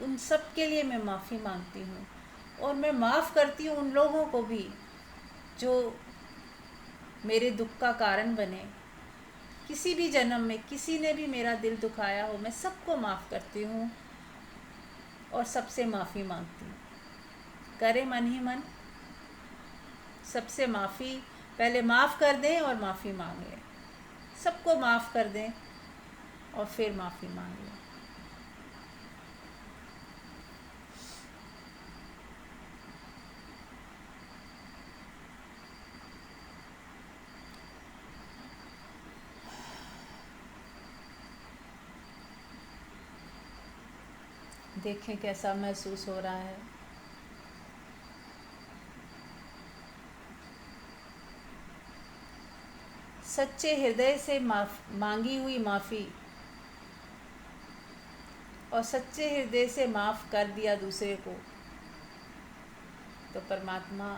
उन सब के लिए मैं माफ़ी मांगती हूँ। और मैं माफ़ करती हूँ उन लोगों को भी जो मेरे दुख का कारण बने। किसी भी जन्म में किसी ने भी मेरा दिल दुखाया हो, मैं सबको माफ़ करती हूँ और सबसे माफ़ी मांगती हूँ। करें मन ही मन, सबसे माफ़ी, पहले माफ़ कर दें और माफ़ी मांग लें, सबको माफ़ कर दें और फिर माफ़ी मांग लें। देखें कैसा महसूस हो रहा है। सच्चे हृदय से मांगी हुई माफ़ी और सच्चे हृदय से माफ़ कर दिया दूसरे को, तो परमात्मा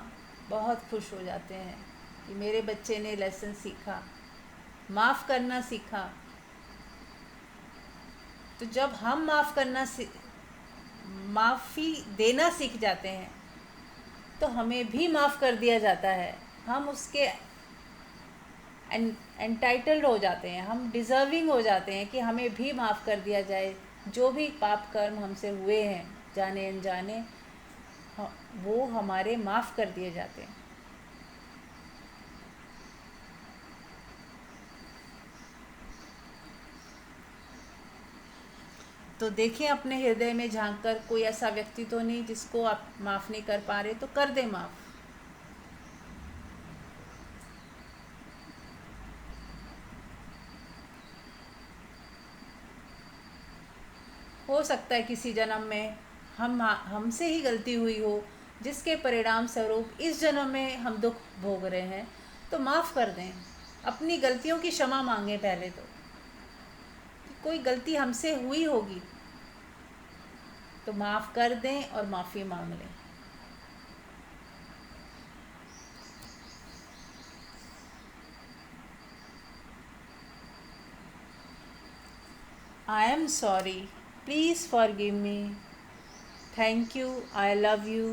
बहुत खुश हो जाते हैं कि मेरे बच्चे ने लेसन सीखा, माफ़ करना सीखा। तो जब हम माफ़ी देना सीख जाते हैं, तो हमें भी माफ़ कर दिया जाता है। हम उसके एंटाइटल्ड हो जाते हैं, हम डिज़र्विंग हो जाते हैं कि हमें भी माफ़ कर दिया जाए। जो भी पाप कर्म हमसे हुए हैं, जाने अनजाने, वो हमारे माफ़ कर दिए जाते हैं। तो देखें अपने हृदय में झांक कर, कोई ऐसा व्यक्ति तो नहीं जिसको आप माफ़ नहीं कर पा रहे, तो कर दें माफ़। हो सकता है किसी जन्म में हमसे ही गलती हुई हो, जिसके परिणाम स्वरूप इस जन्म में हम दुख भोग रहे हैं, तो माफ़ कर दें। अपनी गलतियों की क्षमा मांगें पहले तो, कि कोई गलती हमसे हुई होगी तो माफ़ कर दें और माफ़ी मांग लें। I am sorry. Please forgive me. Thank you. I love you.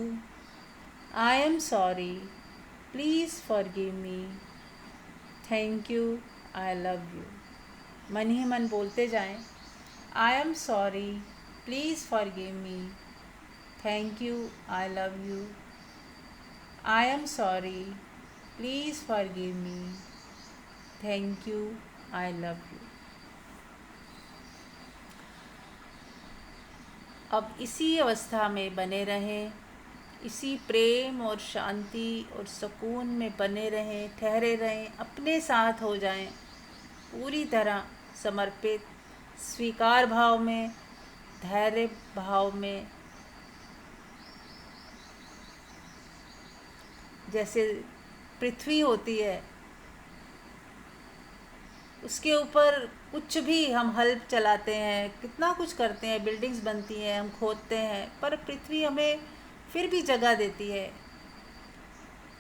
I am sorry. Please forgive me. Thank you. I love you. मन ही मन बोलते जाएं। I am sorry. Please forgive me. Thank you. I love you. I am sorry. Please forgive me. Thank you. I love you. अब इसी अवस्था में बने रहें, इसी प्रेम और शांति और सुकून में बने रहें, ठहरे रहें, अपने साथ हो जाएं, पूरी तरह समर्पित, स्वीकार भाव में, धैर्य भाव में। जैसे पृथ्वी होती है, उसके ऊपर कुछ भी हम हल चलाते हैं, कितना कुछ करते हैं, बिल्डिंग्स बनती हैं, हम खोदते हैं, पर पृथ्वी हमें फिर भी जगह देती है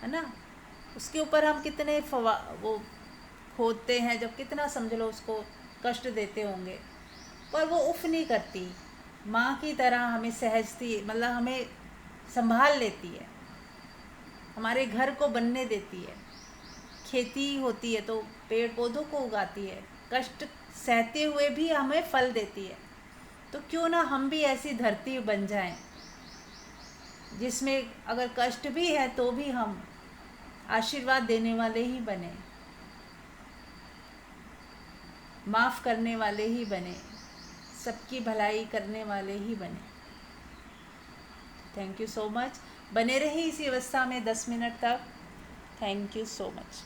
ना। उसके ऊपर हम कितने वो खोदते हैं, जब कितना समझ लो उसको कष्ट देते होंगे, पर वो उफ नहीं करती। माँ की तरह हमें सहजती, मतलब हमें संभाल लेती है, हमारे घर को बनने देती है। खेती होती है तो पेड़ पौधों को उगाती है, कष्ट सहते हुए भी हमें फल देती है। तो क्यों ना हम भी ऐसी धरती बन जाएं, जिसमें अगर कष्ट भी है तो भी हम आशीर्वाद देने वाले ही बने, माफ़ करने वाले ही बने, सबकी भलाई करने वाले ही बने। Thank you so much. बने रहिए इसी अवस्था में 10 मिनट तक। Thank you so much.